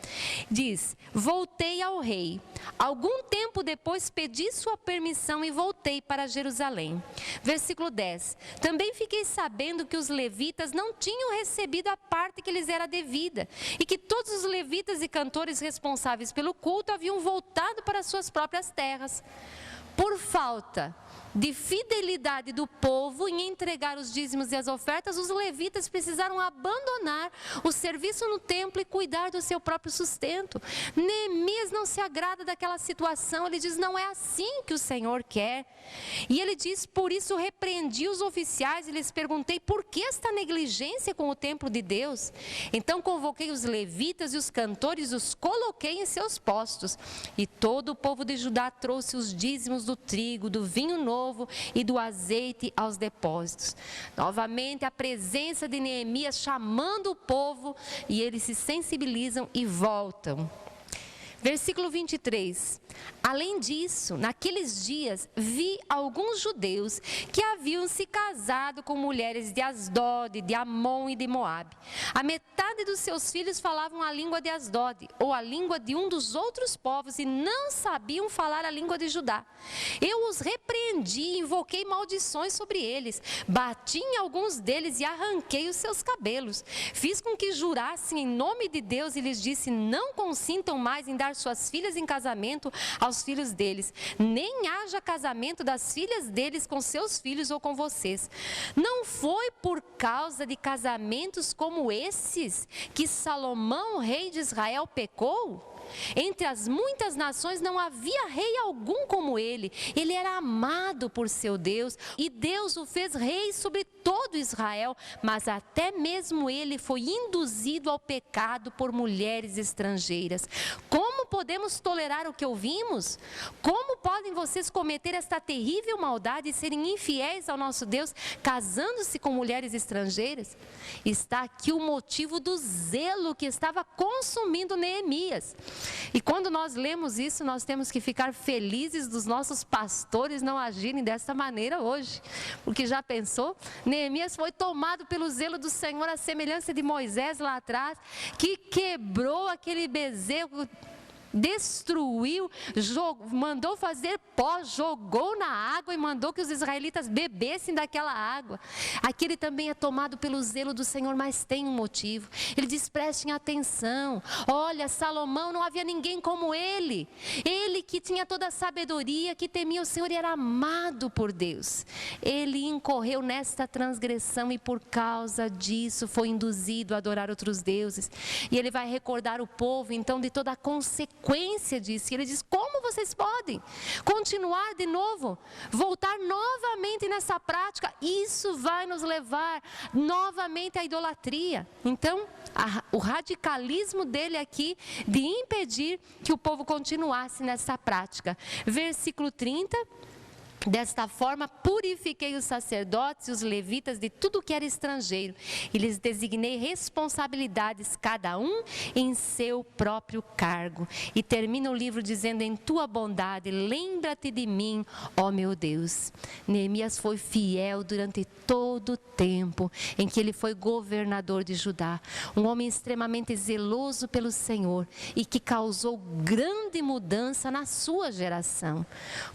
diz: voltei ao rei. Algum tempo depois pedi sua permissão e voltei para Jerusalém. Versículo 10. Também fiquei sabendo que os levitas não tinham recebido a parte que lhes era devida e que todos os levitas e cantores responsáveis pelo culto haviam voltado para suas próprias terras. Por falta de fidelidade do povo em entregar os dízimos e as ofertas, os levitas precisaram abandonar o serviço no templo e cuidar do seu próprio sustento. Neemias não se agrada daquela situação, ele diz: não é assim que o Senhor quer. E ele diz: por isso repreendi os oficiais e lhes perguntei por que esta negligência com o templo de Deus. Então convoquei os levitas e os cantores e os coloquei em seus postos. E todo o povo de Judá trouxe os dízimos do trigo, do vinho novo e do azeite aos depósitos. Novamente a presença de Neemias chamando o povo, e eles se sensibilizam e voltam. Versículo 23. Além disso, naqueles dias, vi alguns judeus que haviam se casado com mulheres de Asdod, de Amon e de Moabe. A metade dos seus filhos falavam a língua de Asdod, ou a língua de um dos outros povos, e não sabiam falar a língua de Judá. Eu os repreendi e invoquei maldições sobre eles. Bati em alguns deles e arranquei os seus cabelos. Fiz com que jurassem em nome de Deus e lhes disse: não consintam mais em dar suas filhas em casamento aos filhos deles, nem haja casamento das filhas deles com seus filhos ou com vocês. Não foi por causa de casamentos como esses que Salomão, rei de Israel, pecou? Entre as muitas nações não havia rei algum como ele. Ele era amado por seu Deus e Deus o fez rei sobre todo Israel, mas até mesmo ele foi induzido ao pecado por mulheres estrangeiras. Como podemos tolerar o que ouvimos? Como podem vocês cometer esta terrível maldade e serem infiéis ao nosso Deus, casando-se com mulheres estrangeiras? Está aqui o motivo do zelo que estava consumindo Neemias. E quando nós lemos isso, nós temos que ficar felizes dos nossos pastores não agirem dessa maneira hoje. Porque já pensou? Neemias foi tomado pelo zelo do Senhor, à semelhança de Moisés lá atrás, que quebrou aquele bezerro, destruiu, mandou fazer pó, jogou na água e mandou que os israelitas bebessem daquela água. Aqui ele também é tomado pelo zelo do Senhor, mas tem um motivo. Ele diz: prestem atenção, olha, Salomão, não havia ninguém como ele que tinha toda a sabedoria, que temia o Senhor e era amado por Deus. Ele incorreu nesta transgressão e por causa disso foi induzido a adorar outros deuses. E ele vai recordar o povo então de toda a consequência disso. E ele diz: como vocês podem continuar de novo, voltar novamente nessa prática? Isso vai nos levar novamente à idolatria. Então, o radicalismo dele aqui de impedir que o povo continuasse nessa prática. Versículo 30. Desta forma, purifiquei os sacerdotes e os levitas de tudo que era estrangeiro, e lhes designei responsabilidades, cada um em seu próprio cargo. E termina o livro dizendo: em tua bondade, lembra-te de mim, ó meu Deus. Neemias foi fiel durante todo o tempo em que ele foi governador de Judá, um homem extremamente zeloso pelo Senhor e que causou grande mudança na sua geração.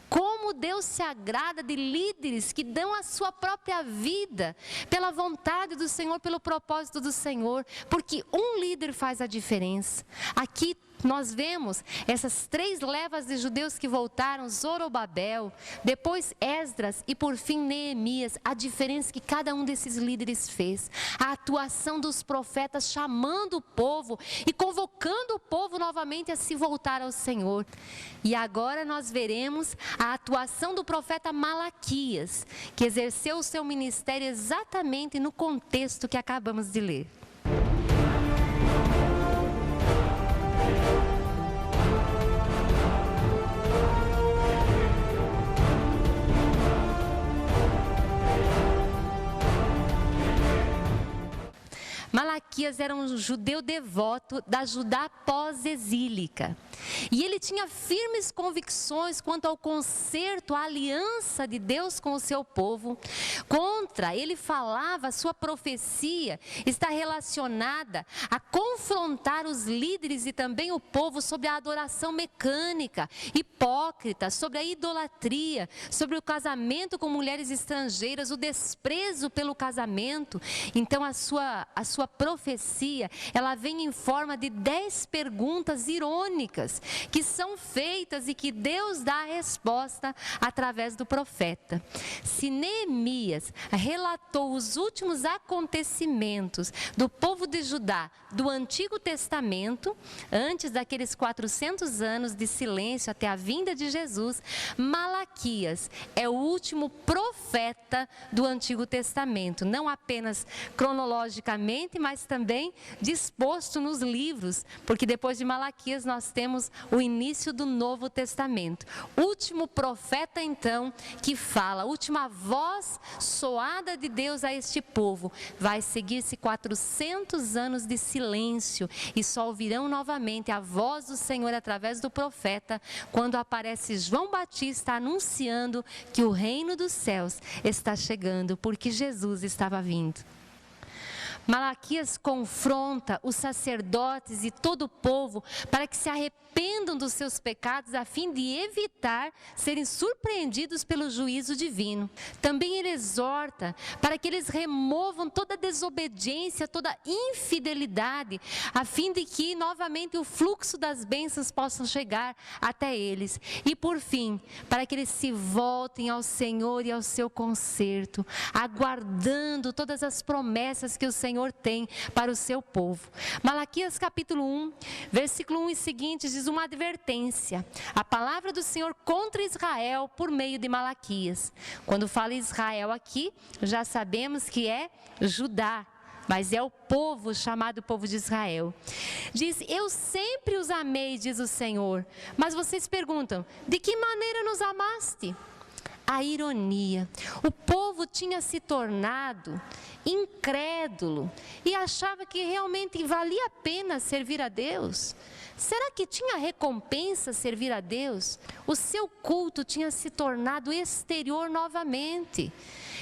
Como Deus se agrada de líderes que dão a sua própria vida pela vontade do Senhor, pelo propósito do Senhor, porque um líder faz a diferença. Aqui nós vemos essas 3 levas de judeus que voltaram: Zorobabel, depois Esdras e por fim Neemias. A diferença que cada um desses líderes fez, a atuação dos profetas chamando o povo e convocando o povo novamente a se voltar ao Senhor. E agora nós veremos a atuação do profeta Malaquias, que exerceu o seu ministério exatamente no contexto que acabamos de ler. Malaquias era um judeu devoto da Judá pós-exílica. E ele tinha firmes convicções quanto ao concerto, à aliança de Deus com o seu povo. Ele falava, sua profecia está relacionada a confrontar os líderes e também o povo sobre a adoração mecânica, hipócrita, sobre a idolatria, sobre o casamento com mulheres estrangeiras, o desprezo pelo casamento. Então a sua profecia, ela vem em forma de 10 perguntas irônicas que são feitas e que Deus dá a resposta através do profeta. Se Neemias relatou os últimos acontecimentos do povo de Judá do Antigo Testamento, antes daqueles 400 anos de silêncio até a vinda de Jesus, Malaquias é o último profeta do Antigo Testamento, não apenas cronologicamente, mas também também disposto nos livros, porque depois de Malaquias nós temos o início do Novo Testamento. Último profeta então que fala, última voz soada de Deus a este povo. Vai seguir-se 400 anos de silêncio e só ouvirão novamente a voz do Senhor através do profeta, quando aparece João Batista anunciando que o reino dos céus está chegando, porque Jesus estava vindo. Malaquias confronta os sacerdotes e todo o povo para que se arrependam dos seus pecados a fim de evitar serem surpreendidos pelo juízo divino. Também ele exorta para que eles removam toda desobediência, toda infidelidade, a fim de que novamente o fluxo das bênçãos possam chegar até eles. E por fim, para que eles se voltem ao Senhor e ao seu conserto, aguardando todas as promessas que o Senhor tem para o seu povo. Malaquias capítulo 1, versículo 1 e seguintes diz uma advertência. A palavra do Senhor contra Israel por meio de Malaquias. Quando fala Israel aqui, já sabemos que é Judá, mas é o povo chamado povo de Israel. Diz, eu sempre os amei, diz o Senhor. Mas vocês perguntam, de que maneira nos amaste? A ironia, o povo tinha se tornado incrédulo e achava que realmente valia a pena servir a Deus. Será que tinha recompensa servir a Deus? O seu culto tinha se tornado exterior novamente.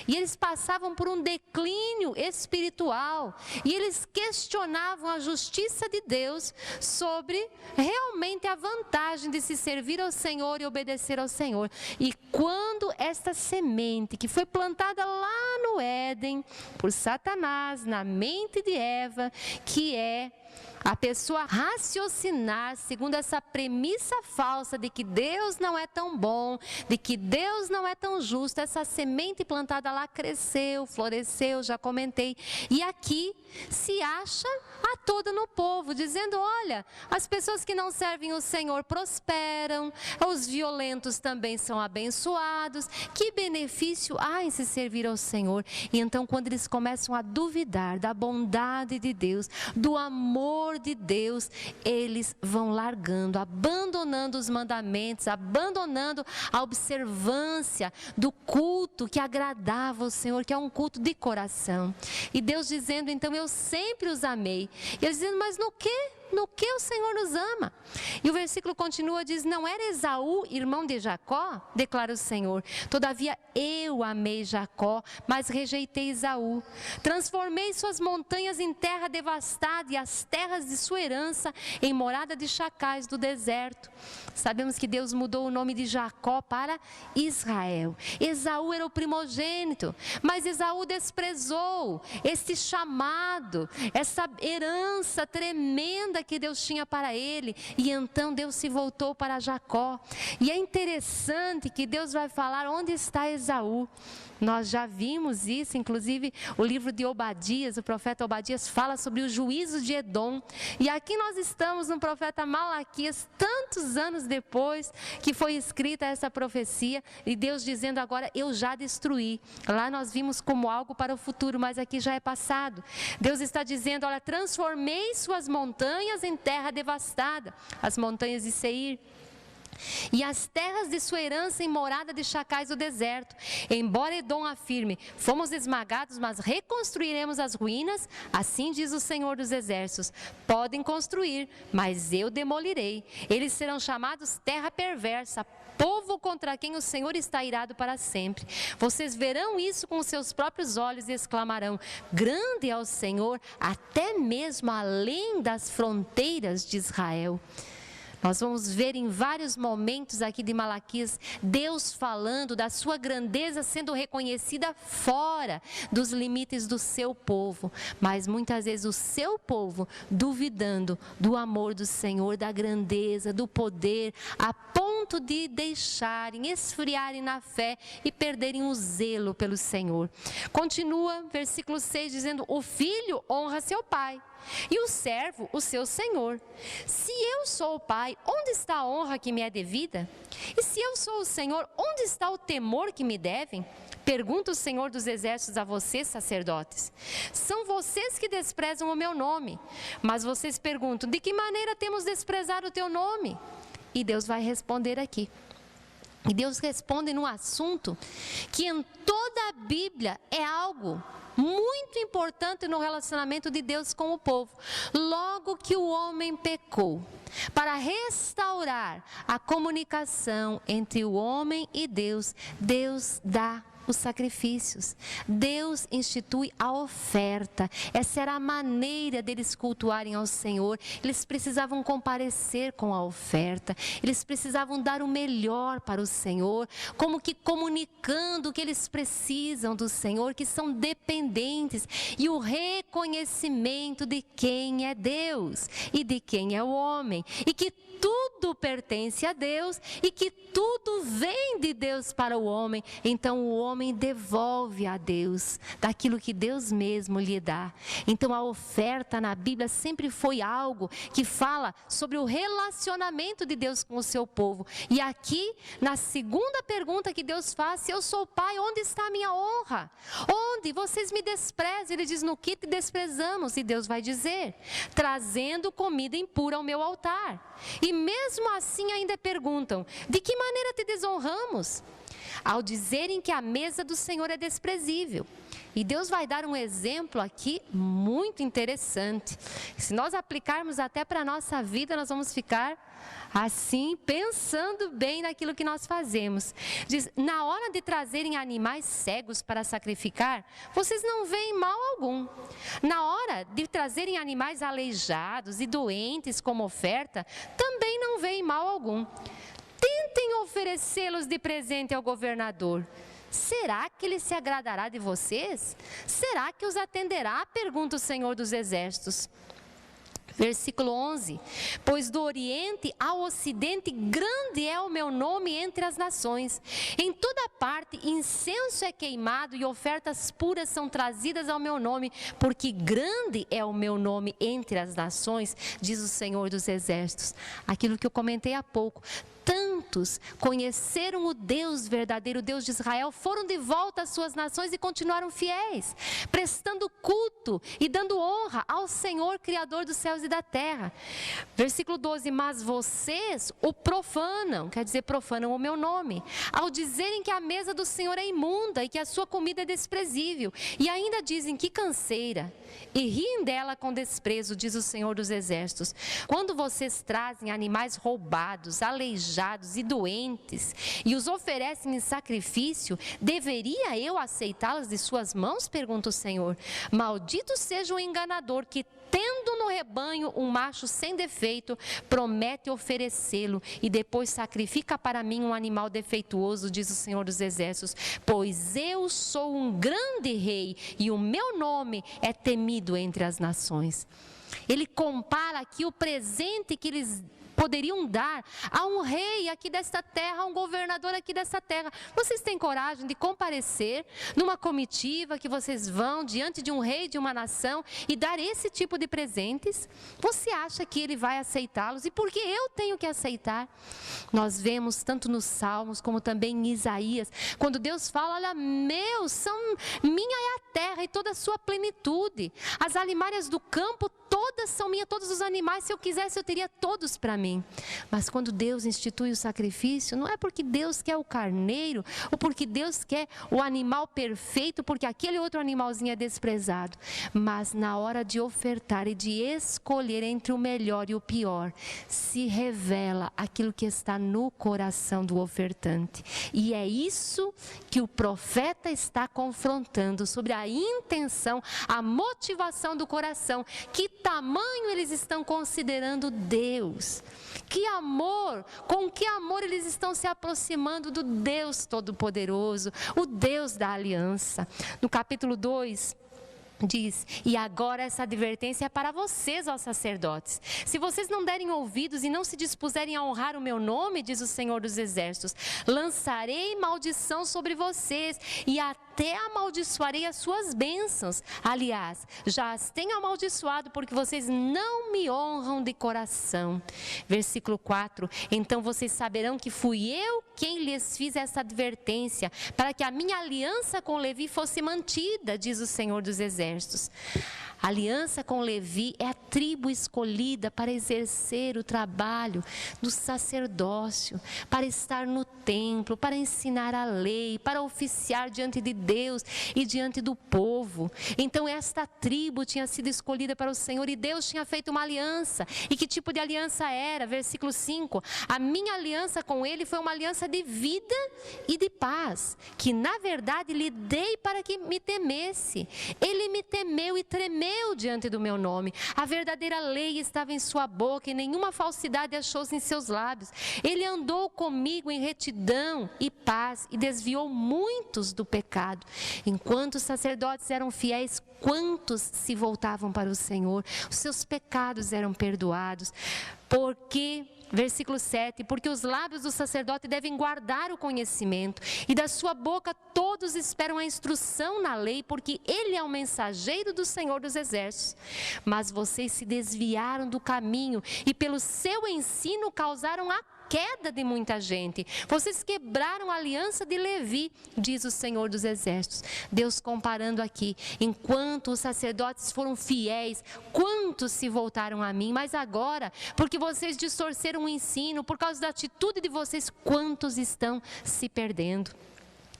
E eles passavam por um declínio espiritual. E eles questionavam a justiça de Deus sobre realmente a vantagem de se servir ao Senhor e obedecer ao Senhor. E quando esta semente que foi plantada lá no Éden, por Satanás, na mente de Eva, que é a pessoa raciocinar segundo essa premissa falsa de que Deus não é tão bom, de que Deus não é tão justo, essa semente plantada lá cresceu, floresceu, já comentei, e aqui se acha a toda no povo, dizendo, olha, as pessoas que não servem o Senhor prosperam, os violentos também são abençoados, que benefício há em se servir ao Senhor? E então quando eles começam a duvidar da bondade de Deus, do amor de Deus, eles vão largando, abandonando os mandamentos, abandonando a observância do culto que agradava ao Senhor, que é um culto de coração. E Deus dizendo, então eu sempre os amei. E eles dizendo, mas no quê? No que o Senhor nos ama? E o versículo continua, diz, não era Esaú, irmão de Jacó? Declara o Senhor. Todavia eu amei Jacó, mas rejeitei Esaú. Transformei suas montanhas em terra devastada e as terras de sua herança em morada de chacais do deserto. Sabemos que Deus mudou o nome de Jacó para Israel. Esaú era o primogênito, mas Esaú desprezou esse chamado, essa herança tremenda que Deus tinha para ele, e então Deus se voltou para Jacó. E é interessante que Deus vai falar onde está Esaú. Nós já vimos isso, inclusive o livro de Obadias, o profeta Obadias fala sobre o juízo de Edom. E aqui nós estamos no profeta Malaquias, tantos anos depois que foi escrita essa profecia, e Deus dizendo agora, eu já destruí. Lá nós vimos como algo para o futuro, mas aqui já é passado. Deus está dizendo, olha, transformei suas montanhas em terra devastada, as montanhas de Seir, e as terras de sua herança em morada de chacais do deserto. Embora Edom afirme, fomos esmagados, mas reconstruiremos as ruínas, assim diz o Senhor dos Exércitos. Podem construir, mas eu demolirei. Eles serão chamados terra perversa, povo contra quem o Senhor está irado para sempre. Vocês verão isso com os seus próprios olhos e exclamarão, grande é o Senhor, até mesmo além das fronteiras de Israel. Nós vamos ver em vários momentos aqui de Malaquias, Deus falando da sua grandeza sendo reconhecida fora dos limites do seu povo. Mas muitas vezes o seu povo duvidando do amor do Senhor, da grandeza, do poder, a ponto de deixarem, esfriarem na fé e perderem o zelo pelo Senhor. Continua, versículo 6, dizendo, o filho honra seu pai. E o servo, o seu senhor. Se eu sou o pai, onde está a honra que me é devida? E se eu sou o senhor, onde está o temor que me devem? Pergunta o Senhor dos Exércitos a vocês, sacerdotes. São vocês que desprezam o meu nome. Mas vocês perguntam, de que maneira temos desprezado o teu nome? E Deus vai responder aqui. E Deus responde num assunto que em toda a Bíblia é algo muito importante no relacionamento de Deus com o povo. Logo que o homem pecou, para restaurar a comunicação entre o homem e Deus, Deus dá os sacrifícios. Deus institui a oferta. Essa era a maneira deles cultuarem ao Senhor. Eles precisavam comparecer com a oferta. Eles precisavam dar o melhor para o Senhor, como que comunicando que eles precisam do Senhor, que são dependentes, e o reconhecimento de quem é Deus e de quem é o homem, e que tudo pertence a Deus e que tudo vem de Deus para o homem. Então o homem devolve a Deus daquilo que Deus mesmo lhe dá. Então a oferta na Bíblia sempre foi algo que fala sobre o relacionamento de Deus com o seu povo. E aqui, na segunda pergunta que Deus faz, se eu sou pai, onde está a minha honra? Onde vocês me desprezam? Ele diz, no que te desprezamos? E Deus vai dizer, trazendo comida impura ao meu altar. E mesmo assim ainda perguntam, de que maneira te desonramos? Ao dizerem que a mesa do Senhor é desprezível. E Deus vai dar um exemplo aqui muito interessante. Se nós aplicarmos até para a nossa vida, nós vamos ficar assim, pensando bem naquilo que nós fazemos. Diz, na hora de trazerem animais cegos para sacrificar, vocês não veem mal algum. Na hora de trazerem animais aleijados e doentes como oferta, também não veem mal algum. Tentem oferecê-los de presente ao governador. Será que ele se agradará de vocês? Será que os atenderá? Pergunta o Senhor dos Exércitos. Versículo 11, pois do Oriente ao Ocidente grande é o meu nome entre as nações. Em toda parte incenso é queimado e ofertas puras são trazidas ao meu nome, porque grande é o meu nome entre as nações, diz o Senhor dos Exércitos. Aquilo que eu comentei há pouco. Tantos conheceram o Deus verdadeiro, o Deus de Israel, foram de volta às suas nações e continuaram fiéis, prestando culto e dando honra ao Senhor, Criador dos céus e da terra. Versículo 12, mas vocês o profanam, quer dizer, profanam o meu nome, ao dizerem que a mesa do Senhor é imunda e que a sua comida é desprezível, e ainda dizem que canseira, e riem dela com desprezo, diz o Senhor dos Exércitos. Quando vocês trazem animais roubados, aleijados e doentes e os oferecem em sacrifício, deveria eu aceitá-las de suas mãos? Pergunta o Senhor. Maldito seja o enganador que, tendo no rebanho um macho sem defeito, promete oferecê-lo e depois sacrifica para mim um animal defeituoso, diz o Senhor dos Exércitos. Pois eu sou um grande rei e o meu nome é temido entre as nações. Ele compara aqui o presente que eles poderiam dar a um rei aqui desta terra, a um governador aqui desta terra. Vocês têm coragem de comparecer numa comitiva que vocês vão diante de um rei de uma nação e dar esse tipo de presentes? Você acha que ele vai aceitá-los? E por que eu tenho que aceitar? Nós vemos tanto nos Salmos como também em Isaías, quando Deus fala, olha, minha é a terra e toda a sua plenitude. As alimárias do campo todas são minhas, todos os animais, se eu quisesse eu teria todos para mim. Mas quando Deus institui o sacrifício, não é porque Deus quer o carneiro, ou porque Deus quer o animal perfeito, porque aquele outro animalzinho é desprezado. Mas na hora de ofertar e de escolher entre o melhor e o pior, se revela aquilo que está no coração do ofertante. E é isso que o profeta está confrontando, sobre a intenção, a motivação do coração. Que tamanho eles estão considerando Deus? Que amor, com que amor eles estão se aproximando do Deus Todo-Poderoso, o Deus da aliança. No capítulo 2 Diz, e agora essa advertência é para vocês, ó sacerdotes. Se vocês não derem ouvidos e não se dispuserem a honrar o meu nome, diz o Senhor dos Exércitos, lançarei maldição sobre vocês e até amaldiçoarei as suas bênçãos. Aliás, já as tenho amaldiçoado porque vocês não me honram de coração. Versículo 4, então vocês saberão que fui eu quem lhes fiz essa advertência, para que a minha aliança com Levi fosse mantida, diz o Senhor dos Exércitos. A aliança com Levi é a tribo escolhida para exercer o trabalho do sacerdócio, para estar no templo, para ensinar a lei, para oficiar diante de Deus e diante do povo. Então esta tribo tinha sido escolhida para o Senhor e Deus tinha feito uma aliança. E que tipo de aliança era? Versículo 5, a minha aliança com ele foi uma aliança de vida e de paz, que na verdade lhe dei para que me temesse. Ele me temeu e tremeu diante do meu nome. A verdadeira lei estava em sua boca e nenhuma falsidade achou-se em seus lábios. Ele andou comigo em retidão e paz e desviou muitos do pecado. Enquanto os sacerdotes eram fiéis, quantos se voltavam para o Senhor? Os seus pecados eram perdoados. Porque... Versículo 7, porque os lábios do sacerdote devem guardar o conhecimento, e da sua boca todos esperam a instrução na lei, porque ele é o mensageiro do Senhor dos Exércitos. Mas vocês se desviaram do caminho, e pelo seu ensino causaram a queda de muita gente. Vocês quebraram a aliança de Levi, diz o Senhor dos Exércitos. Deus comparando aqui, enquanto os sacerdotes foram fiéis, quantos se voltaram a mim? Mas agora, porque vocês distorceram o ensino, por causa da atitude de vocês, quantos estão se perdendo?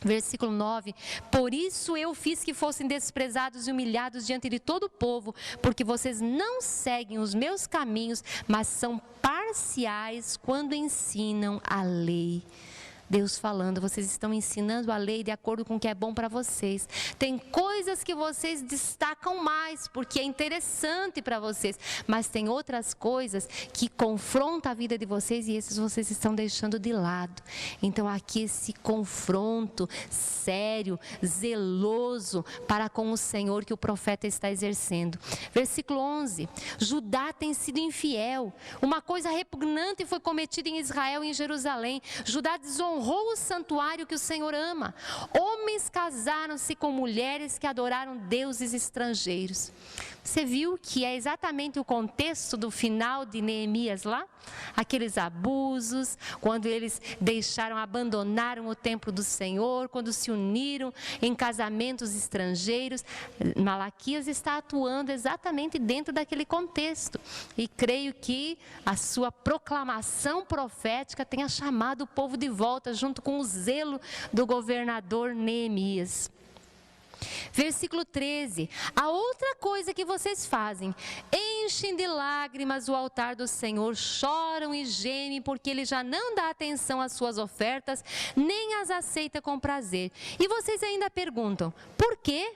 Versículo 9, por isso eu fiz que fossem desprezados e humilhados diante de todo o povo, porque vocês não seguem os meus caminhos, mas são parciais quando ensinam a lei. Deus falando, vocês estão ensinando a lei de acordo com o que é bom para vocês. Tem coisas que vocês destacam mais, porque é interessante para vocês. Mas tem outras coisas que confrontam a vida de vocês e esses vocês estão deixando de lado. Então aqui esse confronto sério, zeloso para com o Senhor que o profeta está exercendo. Versículo 11, Judá tem sido infiel. Uma coisa repugnante foi cometida em Israel e em Jerusalém. Judá desonrou o santuário que o Senhor ama. Homens casaram-se com mulheres que adoraram deuses estrangeiros. Você viu que é exatamente o contexto do final de Neemias lá? Aqueles abusos, quando eles abandonaram o templo do Senhor, quando se uniram em casamentos estrangeiros. Malaquias está atuando exatamente dentro daquele contexto. E creio que a sua proclamação profética tenha chamado o povo de volta, junto com o zelo do governador Neemias. Versículo 13, a outra coisa que vocês fazem, enchem de lágrimas o altar do Senhor, choram e gemem porque Ele já não dá atenção às suas ofertas, nem as aceita com prazer. E vocês ainda perguntam, por quê?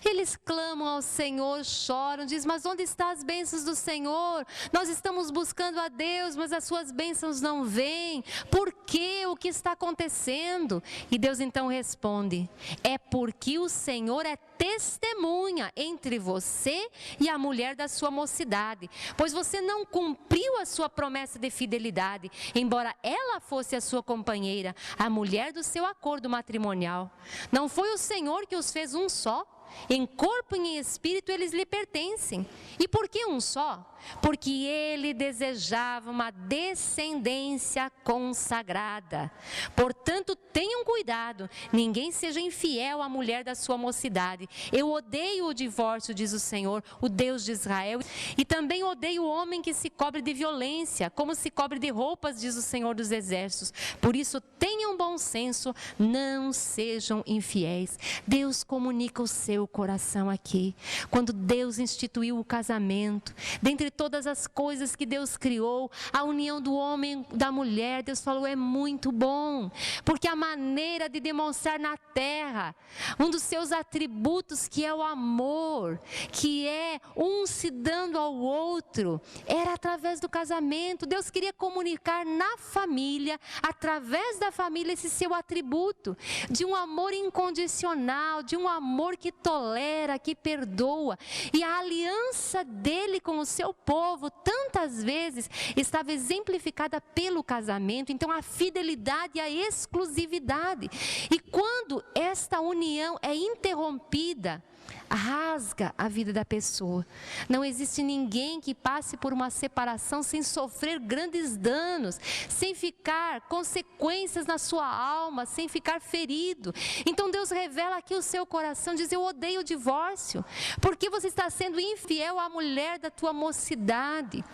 Eles clamam ao Senhor, choram, dizem, mas onde estão as bênçãos do Senhor? Nós estamos buscando a Deus, mas as suas bênçãos não vêm. Por quê? O que está acontecendo? E Deus então responde, é porque o Senhor é testemunha entre você e a mulher da sua mocidade, pois você não cumpriu a sua promessa de fidelidade, embora ela fosse a sua companheira, a mulher do seu acordo matrimonial. Não foi o Senhor que os fez um só? Em corpo e em espírito eles lhe pertencem. E por que um só? Porque ele desejava uma descendência consagrada. Portanto, tenham cuidado, ninguém seja infiel à mulher da sua mocidade. Eu odeio o divórcio, diz o Senhor, o Deus de Israel. E também odeio o homem que se cobre de violência, como se cobre de roupas, diz o Senhor dos Exércitos. Por isso, tenham bom senso, não sejam infiéis. Deus comunica o seu coração aqui. Quando Deus instituiu o casamento, dentre todas as coisas que Deus criou, a união do homem e da mulher, Deus falou, é muito bom, porque a maneira de demonstrar na terra, um dos seus atributos, que é o amor, que é um se dando ao outro, era através do casamento. Deus queria comunicar na família, através da família, esse seu atributo, de um amor incondicional, de um amor que tolera, que perdoa. E a aliança dele com o seu povo, tantas vezes, estava exemplificada pelo casamento. Então, a fidelidade e a exclusividade. E quando esta união é interrompida, rasga a vida da pessoa. Não existe ninguém que passe por uma separação sem sofrer grandes danos, sem ficar consequências na sua alma, sem ficar ferido. Então Deus revela aqui o seu coração, diz: eu odeio o divórcio, porque você está sendo infiel à mulher da tua mocidade.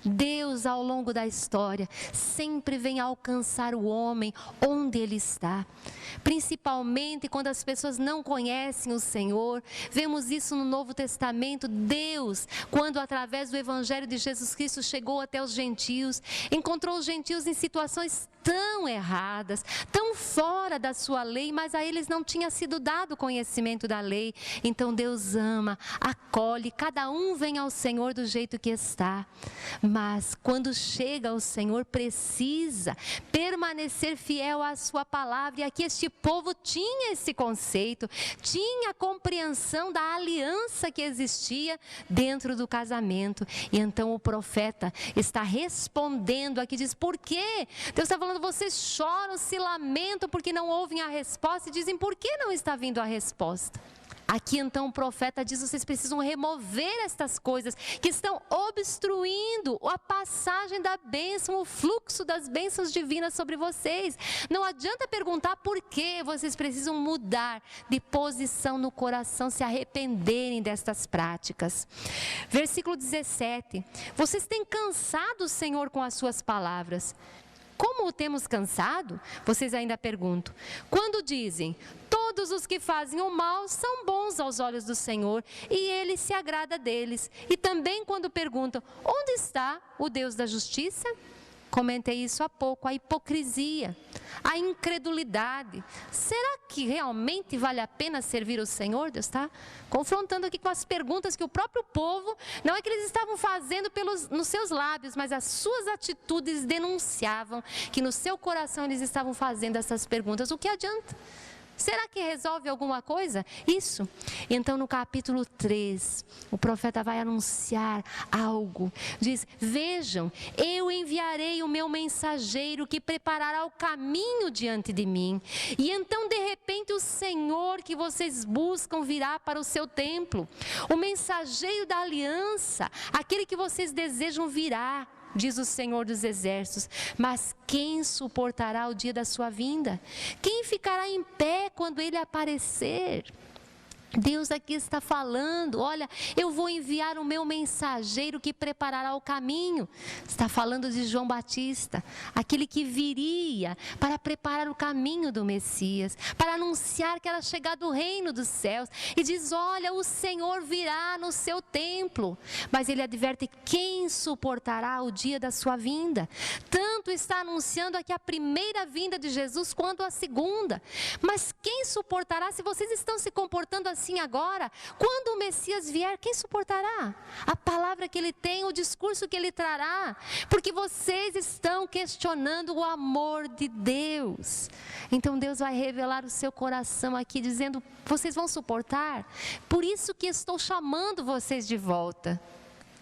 Deus, ao longo da história, sempre vem alcançar o homem onde ele está. Principalmente quando as pessoas não conhecem o Senhor. Vemos isso no Novo Testamento. Deus, quando através do Evangelho de Jesus Cristo chegou até os gentios, encontrou os gentios em situações tão erradas, tão fora da sua lei, mas a eles não tinha sido dado conhecimento da lei. Então Deus ama, acolhe, cada um vem ao Senhor do jeito que está. Mas quando chega ao Senhor, precisa permanecer fiel à sua palavra. E aqui este povo tinha esse conceito, tinha a compreensão da aliança que existia dentro do casamento. E então o profeta está respondendo aqui, diz: por quê? Deus está falando, vocês choram, se lamentam porque não ouvem a resposta e dizem: por que não está vindo a resposta? Aqui então o profeta diz: vocês precisam remover estas coisas que estão obstruindo a passagem da bênção, o fluxo das bênçãos divinas sobre vocês. Não adianta perguntar por quê, vocês precisam mudar de posição no coração, se arrependerem destas práticas. Versículo 17: vocês têm cansado o Senhor com as suas palavras. Como o temos cansado? Vocês ainda perguntam. Quando dizem: todos os que fazem o mal são bons aos olhos do Senhor e Ele se agrada deles. E também quando perguntam: onde está o Deus da justiça? Comentei isso há pouco, a hipocrisia, a incredulidade. Será que realmente vale a pena servir o Senhor? Deus está confrontando aqui com as perguntas que o próprio povo, não é que eles estavam fazendo nos seus lábios, mas as suas atitudes denunciavam que no seu coração eles estavam fazendo essas perguntas. O que adianta? Será que resolve alguma coisa? Isso. Então no capítulo 3, o profeta vai anunciar algo. Diz: vejam, eu enviarei o meu mensageiro que preparará o caminho diante de mim. E então de repente o Senhor que vocês buscam virá para o seu templo. O mensageiro da aliança, aquele que vocês desejam virá, diz o Senhor dos Exércitos. Mas quem suportará o dia da sua vinda? Quem ficará em pé quando ele aparecer? Deus aqui está falando: olha, eu vou enviar o meu mensageiro que preparará o caminho. Está falando de João Batista, aquele que viria para preparar o caminho do Messias, para anunciar que era chegado o reino dos céus. E diz: olha, o Senhor virá no seu templo. Mas ele adverte: quem suportará o dia da sua vinda? Tanto está anunciando aqui a primeira vinda de Jesus quanto a segunda. Mas quem suportará se vocês estão se comportando assim agora? Quando o Messias vier, quem suportará a palavra que ele tem, o discurso que ele trará? Porque vocês estão questionando o amor de Deus. Então Deus vai revelar o seu coração aqui, dizendo: vocês vão suportar? Por isso que estou chamando vocês de volta.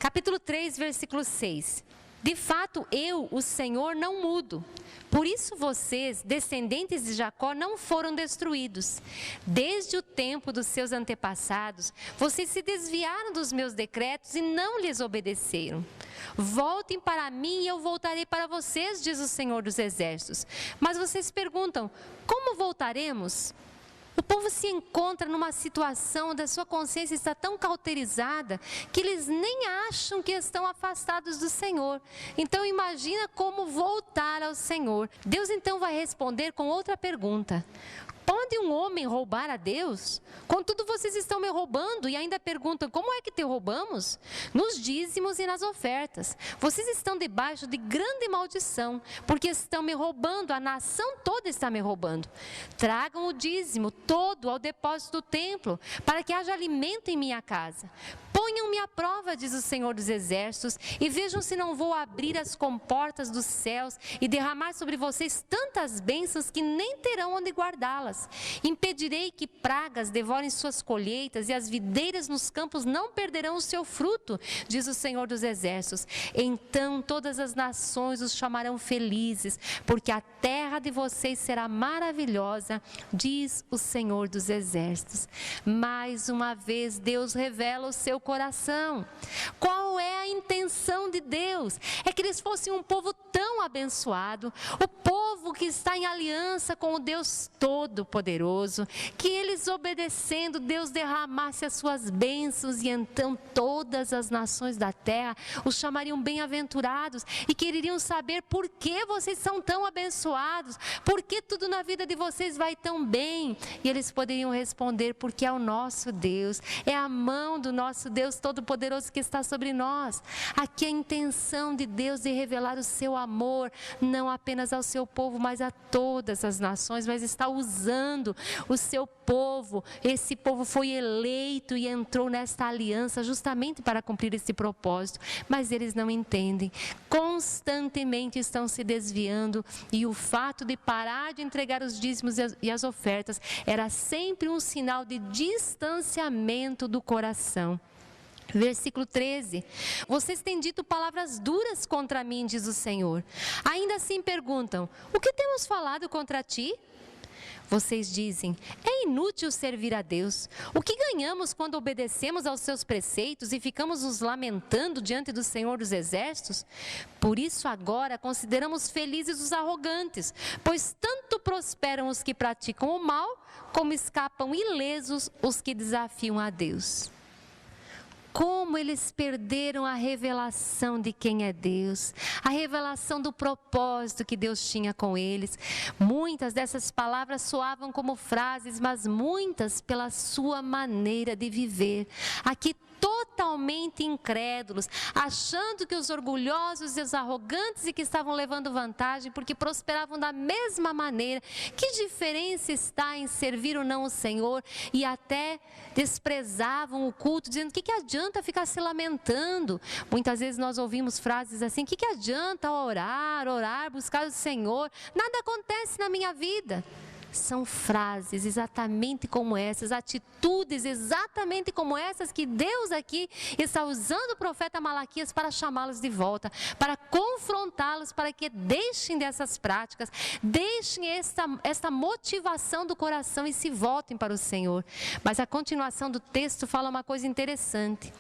Capítulo 3, versículo 6. De fato, eu, o Senhor, não mudo. Por isso vocês, descendentes de Jacó, não foram destruídos. Desde o tempo dos seus antepassados, vocês se desviaram dos meus decretos e não lhes obedeceram. Voltem para mim e eu voltarei para vocês, diz o Senhor dos Exércitos. Mas vocês perguntam: como voltaremos? O povo se encontra numa situação onde a sua consciência está tão cauterizada que eles nem acham que estão afastados do Senhor. Então imagina como voltar ao Senhor. Deus então vai responder com outra pergunta: pode um homem roubar a Deus? Contudo, vocês estão me roubando e ainda perguntam: como é que te roubamos? Nos dízimos e nas ofertas. Vocês estão debaixo de grande maldição, porque estão me roubando, a nação toda está me roubando. Tragam o dízimo todo ao depósito do templo, para que haja alimento em minha casa. Ponham-me à prova, diz o Senhor dos Exércitos, e vejam se não vou abrir as comportas dos céus e derramar sobre vocês tantas bênçãos que nem terão onde guardá-las. Impedirei que pragas devorem suas colheitas e as videiras nos campos não perderão o seu fruto, diz o Senhor dos Exércitos. Então todas as nações os chamarão felizes, porque a terra de vocês será maravilhosa, diz o Senhor dos Exércitos. Mais uma vez Deus revela o seu coração. Qual é a intenção de Deus? É que eles fossem um povo tão abençoado, o povo que está em aliança com o Deus Todo-Poderoso, que eles obedecendo, Deus derramasse as suas bênçãos e então todas as nações da terra os chamariam bem-aventurados e quereriam saber por que vocês são tão abençoados, por que tudo na vida de vocês vai tão bem. E eles poderiam responder: porque é o nosso Deus, é a mão do nosso Deus Todo-Poderoso que está sobre nós. Aqui a intenção de Deus de revelar o seu amor, não apenas ao seu povo, mas a todas as nações, mas está usando o seu povo. Esse povo foi eleito e entrou nesta aliança justamente para cumprir esse propósito, mas eles não entendem, constantemente estão se desviando, e o fato de parar de entregar os dízimos e as ofertas era sempre um sinal de distanciamento do coração. Versículo 13: vocês têm dito palavras duras contra mim, diz o Senhor. Ainda assim perguntam: o que temos falado contra ti? Vocês dizem: é inútil servir a Deus. O que ganhamos quando obedecemos aos seus preceitos e ficamos nos lamentando diante do Senhor dos Exércitos? Por isso agora consideramos felizes os arrogantes, pois tanto prosperam os que praticam o mal, como escapam ilesos os que desafiam a Deus. Como eles perderam a revelação de quem é Deus, a revelação do propósito que Deus tinha com eles. Muitas dessas palavras soavam como frases, mas muitas pela sua maneira de viver. Aqui totalmente incrédulos, achando que os orgulhosos e os arrogantes e que estavam levando vantagem porque prosperavam da mesma maneira. Que diferença está em servir ou não o Senhor? E até desprezavam o culto, dizendo: o que adianta ficar se lamentando? Muitas vezes nós ouvimos frases assim: o que adianta orar, buscar o Senhor? Nada acontece na minha vida. São frases exatamente como essas, atitudes exatamente como essas que Deus aqui está usando o profeta Malaquias para chamá-los de volta, para confrontá-los, para que deixem dessas práticas, deixem esta motivação do coração e se voltem para o Senhor. Mas a continuação do texto fala uma coisa interessante.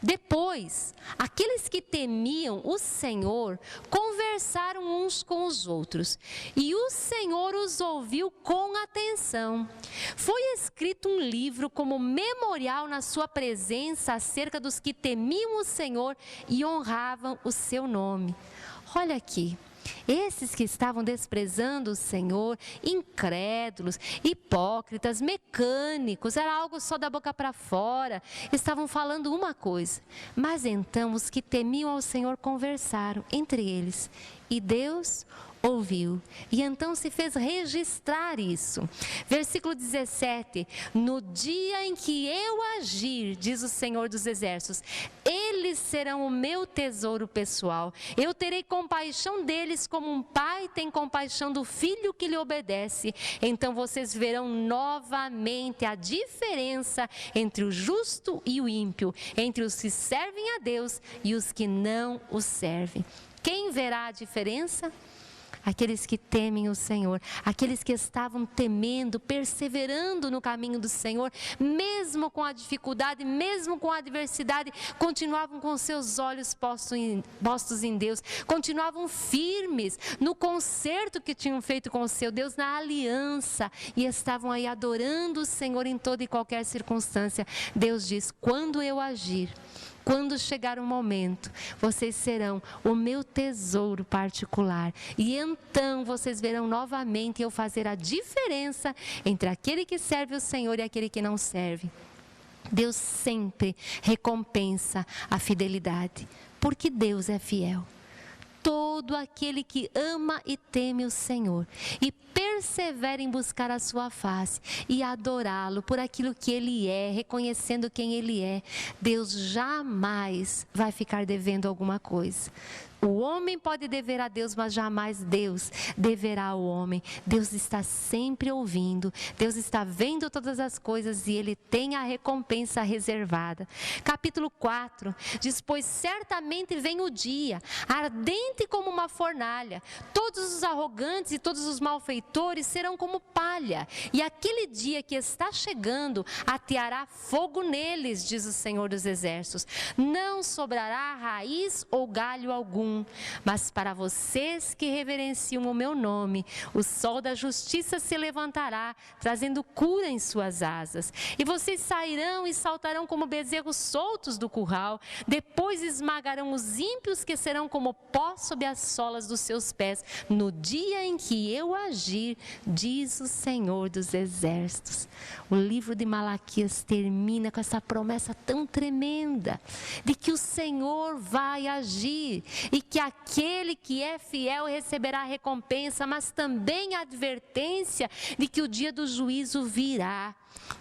Depois, aqueles que temiam o Senhor conversaram uns com os outros, e o Senhor os ouviu com atenção. Foi escrito um livro como memorial na sua presença acerca dos que temiam o Senhor e honravam o seu nome. Olha aqui. Esses que estavam desprezando o Senhor, incrédulos, hipócritas, mecânicos, era algo só da boca para fora, estavam falando uma coisa. Mas então os que temiam ao Senhor conversaram entre eles, e Deus ouviu, e então se fez registrar isso. Versículo 17: no dia em que eu agir, diz o Senhor dos Exércitos, eles serão o meu tesouro pessoal. Eu terei compaixão deles como um pai tem compaixão do filho que lhe obedece. Então vocês verão novamente a diferença entre o justo e o ímpio, entre os que servem a Deus e os que não o servem. Quem verá a diferença? Aqueles que temem o Senhor, aqueles que estavam temendo, perseverando no caminho do Senhor, mesmo com a dificuldade, mesmo com a adversidade, continuavam com seus olhos postos em Deus, continuavam firmes no concerto que tinham feito com o seu Deus, na aliança, e estavam aí adorando o Senhor em toda e qualquer circunstância. Deus diz: quando eu agir, quando chegar o momento, vocês serão o meu tesouro particular. E então vocês verão novamente eu fazer a diferença entre aquele que serve o Senhor e aquele que não serve. Deus sempre recompensa a fidelidade, porque Deus é fiel. Todo aquele que ama e teme o Senhor e persevera em buscar a sua face e adorá-lo por aquilo que Ele é, reconhecendo quem Ele é, Deus jamais vai ficar devendo alguma coisa. O homem pode dever a Deus, mas jamais Deus deverá ao homem. Deus está sempre ouvindo, Deus está vendo todas as coisas e Ele tem a recompensa reservada. Capítulo 4 diz: pois certamente vem o dia, ardente como uma fornalha, todos os arrogantes e todos os malfeitores serão como palha, e aquele dia que está chegando ateará fogo neles, diz o Senhor dos Exércitos. Não sobrará raiz ou galho algum. Mas para vocês que reverenciam o meu nome, o sol da justiça se levantará, trazendo cura em suas asas. E vocês sairão e saltarão como bezerros soltos do curral. Depois esmagarão os ímpios, que serão como pó sob as solas dos seus pés, no dia em que eu agir, diz o Senhor dos Exércitos. O livro de Malaquias termina com essa promessa tão tremenda, de que o Senhor vai agir, e que aquele que é fiel receberá a recompensa, mas também a advertência de que o dia do juízo virá.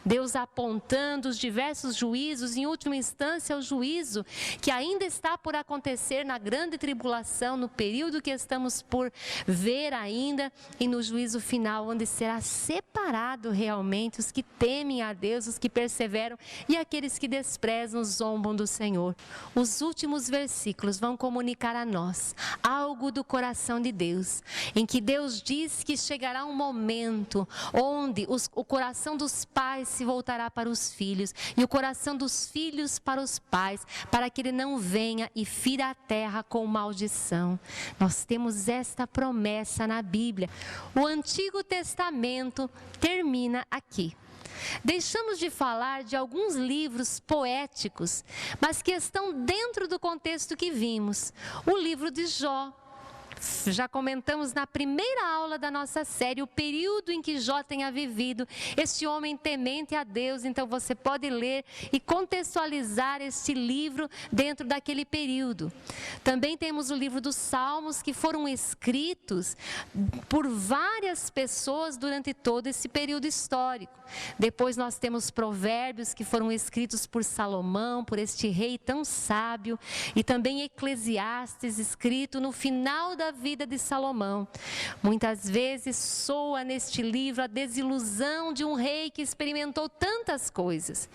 Deus apontando os diversos juízos, em última instância o juízo que ainda está por acontecer na grande tribulação, no período que estamos por ver ainda, e no juízo final, onde será separado realmente os que temem a Deus, os que perseveram e aqueles que desprezam, zombam do Senhor. Os últimos versículos vão comunicar a nós algo do coração de Deus, em que Deus diz que chegará um momento onde o coração dos pais se voltará para os filhos, e o coração dos filhos para os pais, para que ele não venha e fira a terra com maldição. Nós temos esta promessa na Bíblia. O Antigo Testamento termina aqui. Deixamos de falar de alguns livros poéticos, mas que estão dentro do contexto que vimos. O livro de Jó. Já comentamos na primeira aula da nossa série o período em que Jó tenha vivido, este homem temente a Deus. Então você pode ler e contextualizar este livro dentro daquele período. Também temos o livro dos Salmos, que foram escritos por várias pessoas durante todo esse período histórico. Depois nós temos Provérbios, que foram escritos por Salomão, por este rei tão sábio, e também Eclesiastes, escrito no final da vida de Salomão. Muitas vezes soa neste livro a desilusão de um rei que experimentou tantas coisas,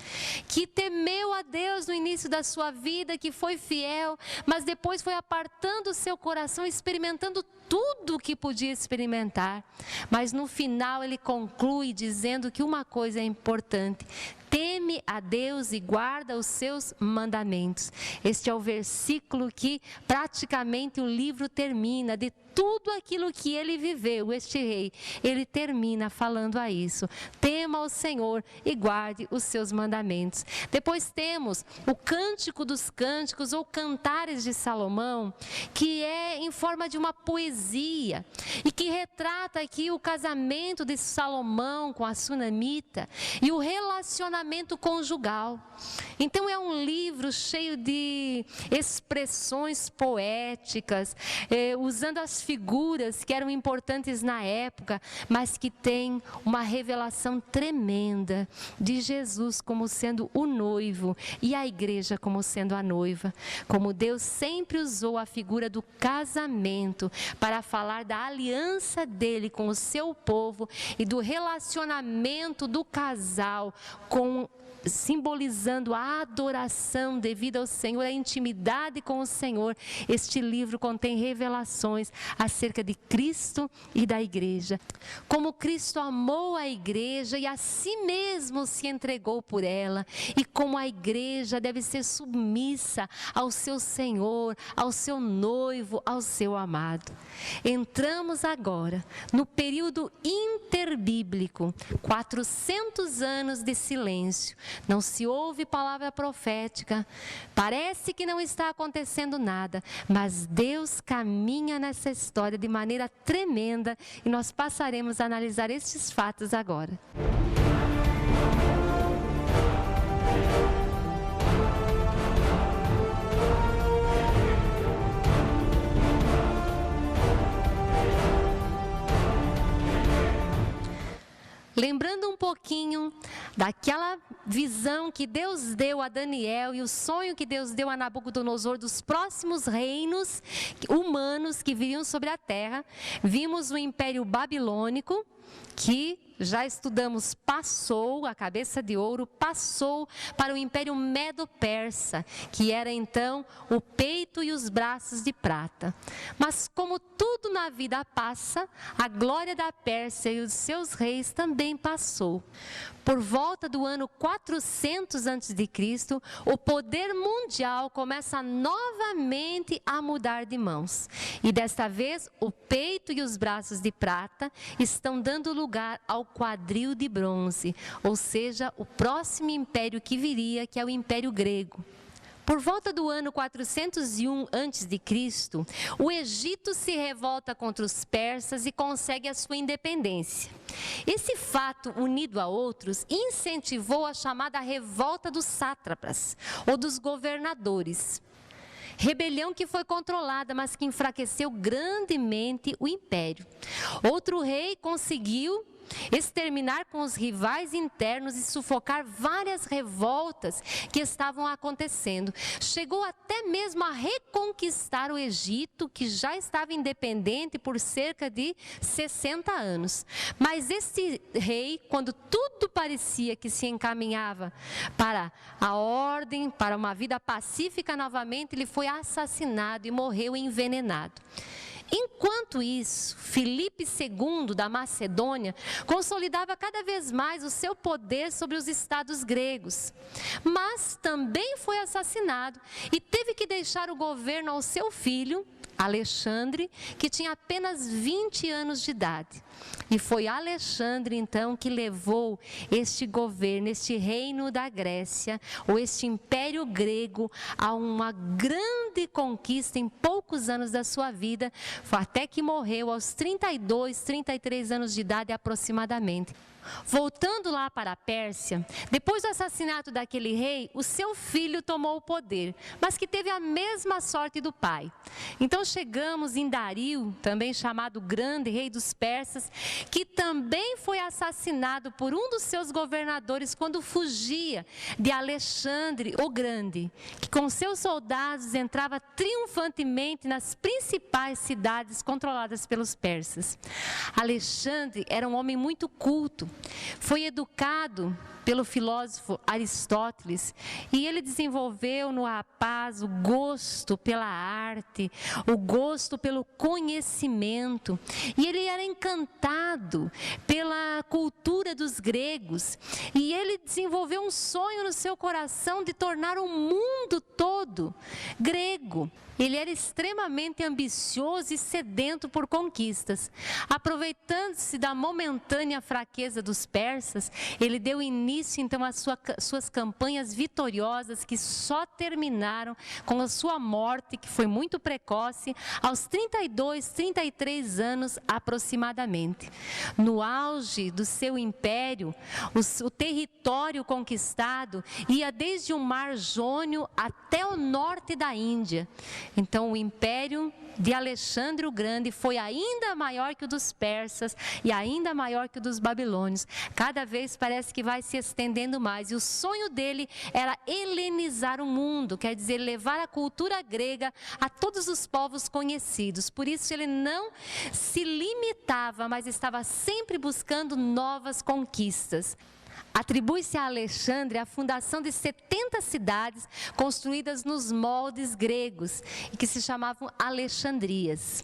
que temeu a Deus no início da sua vida, que foi fiel, mas depois foi apartando o seu coração, experimentando tudo o que podia experimentar. Mas no final ele conclui dizendo que uma coisa é importante: teme a Deus e guarda os seus mandamentos. Este é o versículo que praticamente o livro termina, de tudo aquilo que ele viveu, este rei. Ele termina falando a isso: tema ao Senhor e guarde os seus mandamentos. Depois temos o Cântico dos Cânticos, ou Cantares de Salomão, que é em forma de uma poesia, e que retrata aqui o casamento de Salomão com a sunamita e o relacionamento conjugal. Então é um livro cheio de expressões poéticas, usando as figuras que eram importantes na época, mas que tem uma revelação tremenda de Jesus como sendo o noivo e a igreja como sendo a noiva. Como Deus sempre usou a figura do casamento para falar da aliança dele com o seu povo e do relacionamento do casal com simbolizando a adoração devida ao Senhor, a intimidade com o Senhor. Este livro contém revelações acerca de Cristo e da igreja. Como Cristo amou a igreja e a si mesmo se entregou por ela, e como a igreja deve ser submissa ao seu Senhor, ao seu noivo, ao seu amado. Entramos agora no período interbíblico, 400 anos de silêncio. Não se ouve palavra profética, parece que não está acontecendo nada, mas Deus caminha nessa história de maneira tremenda, e nós passaremos a analisar estes fatos agora. lembrando um pouquinho daquela visão que Deus deu a Daniel e o sonho que Deus deu a Nabucodonosor dos próximos reinos humanos que viriam sobre a terra, vimos o Império Babilônico, que já estudamos, passou, a cabeça de ouro, passou para o Império Medo-Persa, que era então o peito e os braços de prata. Mas como tudo na vida passa, a glória da Pérsia e os seus reis também passou. Por volta do ano 400 a.C., o poder mundial começa novamente a mudar de mãos. E desta vez, o peito e os braços de prata estão dando lugar ao quadril de bronze, ou seja, o próximo império que viria, que é o Império Grego. Por volta do ano 401 a.C., o Egito se revolta contra os persas e consegue a sua independência. Esse fato, unido a outros, incentivou a chamada revolta dos sátrapas, ou dos governadores. Rebelião que foi controlada, mas que enfraqueceu grandemente o império. Outro rei conseguiu exterminar com os rivais internos e sufocar várias revoltas que estavam acontecendo. Chegou até mesmo a reconquistar o Egito, que já estava independente por cerca de 60 anos. Mas esse rei, quando tudo parecia que se encaminhava para a ordem, para uma vida pacífica novamente, ele foi assassinado e morreu envenenado. Enquanto isso, Filipe II da Macedônia consolidava cada vez mais o seu poder sobre os estados gregos, mas também foi assassinado e teve que deixar o governo ao seu filho, Alexandre, que tinha apenas 20 anos de idade. E foi Alexandre, então, que levou este governo, este reino da Grécia, ou este império grego, a uma grande conquista em poucos anos da sua vida, até que morreu aos 32, 33 anos de idade aproximadamente. Voltando lá para a Pérsia, depois do assassinato daquele rei, o seu filho tomou o poder, mas que teve a mesma sorte do pai. Então chegamos em Dario, também chamado Grande, rei dos persas, que também foi assassinado por um dos seus governadores quando fugia de Alexandre o Grande, que com seus soldados entrava triunfantemente nas principais cidades controladas pelos persas. Alexandre era um homem muito culto. Foi educado pelo filósofo Aristóteles e ele desenvolveu no rapaz o gosto pela arte, o gosto pelo conhecimento, e ele era encantado pela cultura dos gregos, e ele desenvolveu um sonho no seu coração de tornar o mundo todo grego. Ele era extremamente ambicioso e sedento por conquistas. Aproveitando-se da momentânea fraqueza dos persas, ele deu início então às suas campanhas vitoriosas, que só terminaram com a sua morte, que foi muito precoce, aos 32, 33 anos aproximadamente. No auge do seu império, o território conquistado ia desde o Mar Jônio até o norte da Índia. Então, o império de Alexandre o Grande foi ainda maior que o dos persas e ainda maior que o dos babilônios. Cada vez parece que vai se estendendo mais. E o sonho dele era helenizar o mundo, quer dizer, levar a cultura grega a todos os povos conhecidos. Por isso, ele não se limitava, mas estava sempre buscando novas conquistas. Atribui-se a Alexandre a fundação de 70 cidades construídas nos moldes gregos e que se chamavam Alexandrias.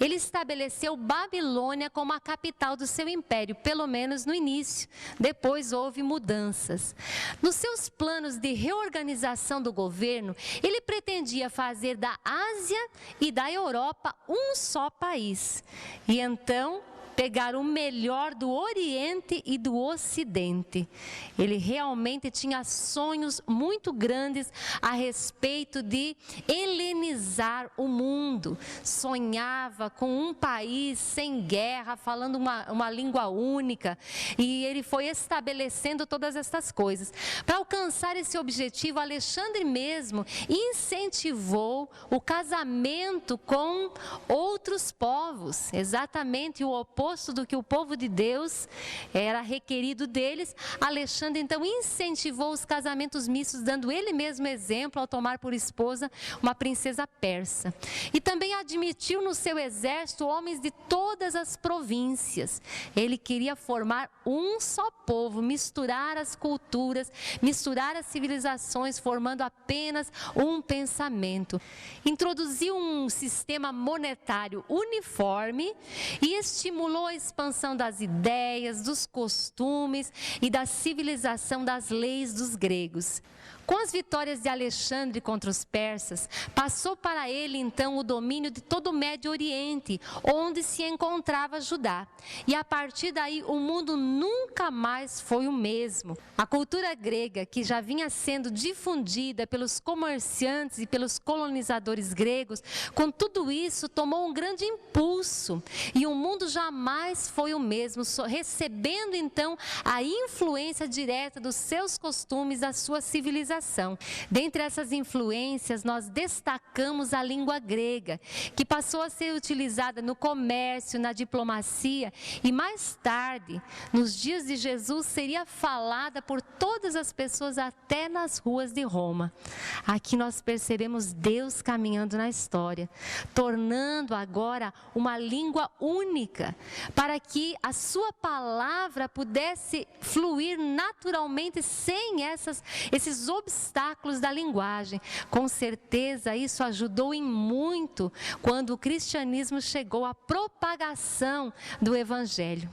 Ele estabeleceu Babilônia como a capital do seu império, pelo menos no início. Depois houve mudanças. Nos seus planos de reorganização do governo, ele pretendia fazer da Ásia e da Europa um só país. E então pegar o melhor do Oriente e do Ocidente. Ele realmente tinha sonhos muito grandes a respeito de helenizar o mundo. Sonhava com um país sem guerra, falando uma língua única. E ele foi estabelecendo todas essas coisas. Para alcançar esse objetivo, Alexandre mesmo incentivou o casamento com outros povos. Exatamente o oposto oposto do que o povo de Deus era requerido deles, Alexandre então incentivou os casamentos mistos, dando ele mesmo exemplo ao tomar por esposa uma princesa persa. E também admitiu no seu exército homens de todas as províncias. Ele queria formar um só povo, misturar as culturas, misturar as civilizações, formando apenas um pensamento. Introduziu um sistema monetário uniforme e estimulou a expansão das ideias, dos costumes e da civilização das leis dos gregos. Com as vitórias de Alexandre contra os persas, passou para ele então o domínio de todo o Médio Oriente, onde se encontrava Judá. E a partir daí o mundo nunca mais foi o mesmo. A cultura grega, que já vinha sendo difundida pelos comerciantes e pelos colonizadores gregos, com tudo isso tomou um grande impulso. E o mundo jamais foi o mesmo, recebendo então a influência direta dos seus costumes, da sua civilização. Dentre essas influências, nós destacamos a língua grega, que passou a ser utilizada no comércio, na diplomacia e mais tarde, nos dias de Jesus, seria falada por todas as pessoas até nas ruas de Roma. Aqui nós percebemos Deus caminhando na história, tornando agora uma língua única, para que a sua palavra pudesse fluir naturalmente sem esses obstáculos da linguagem. Com certeza isso ajudou em muito quando o cristianismo chegou à propagação do evangelho.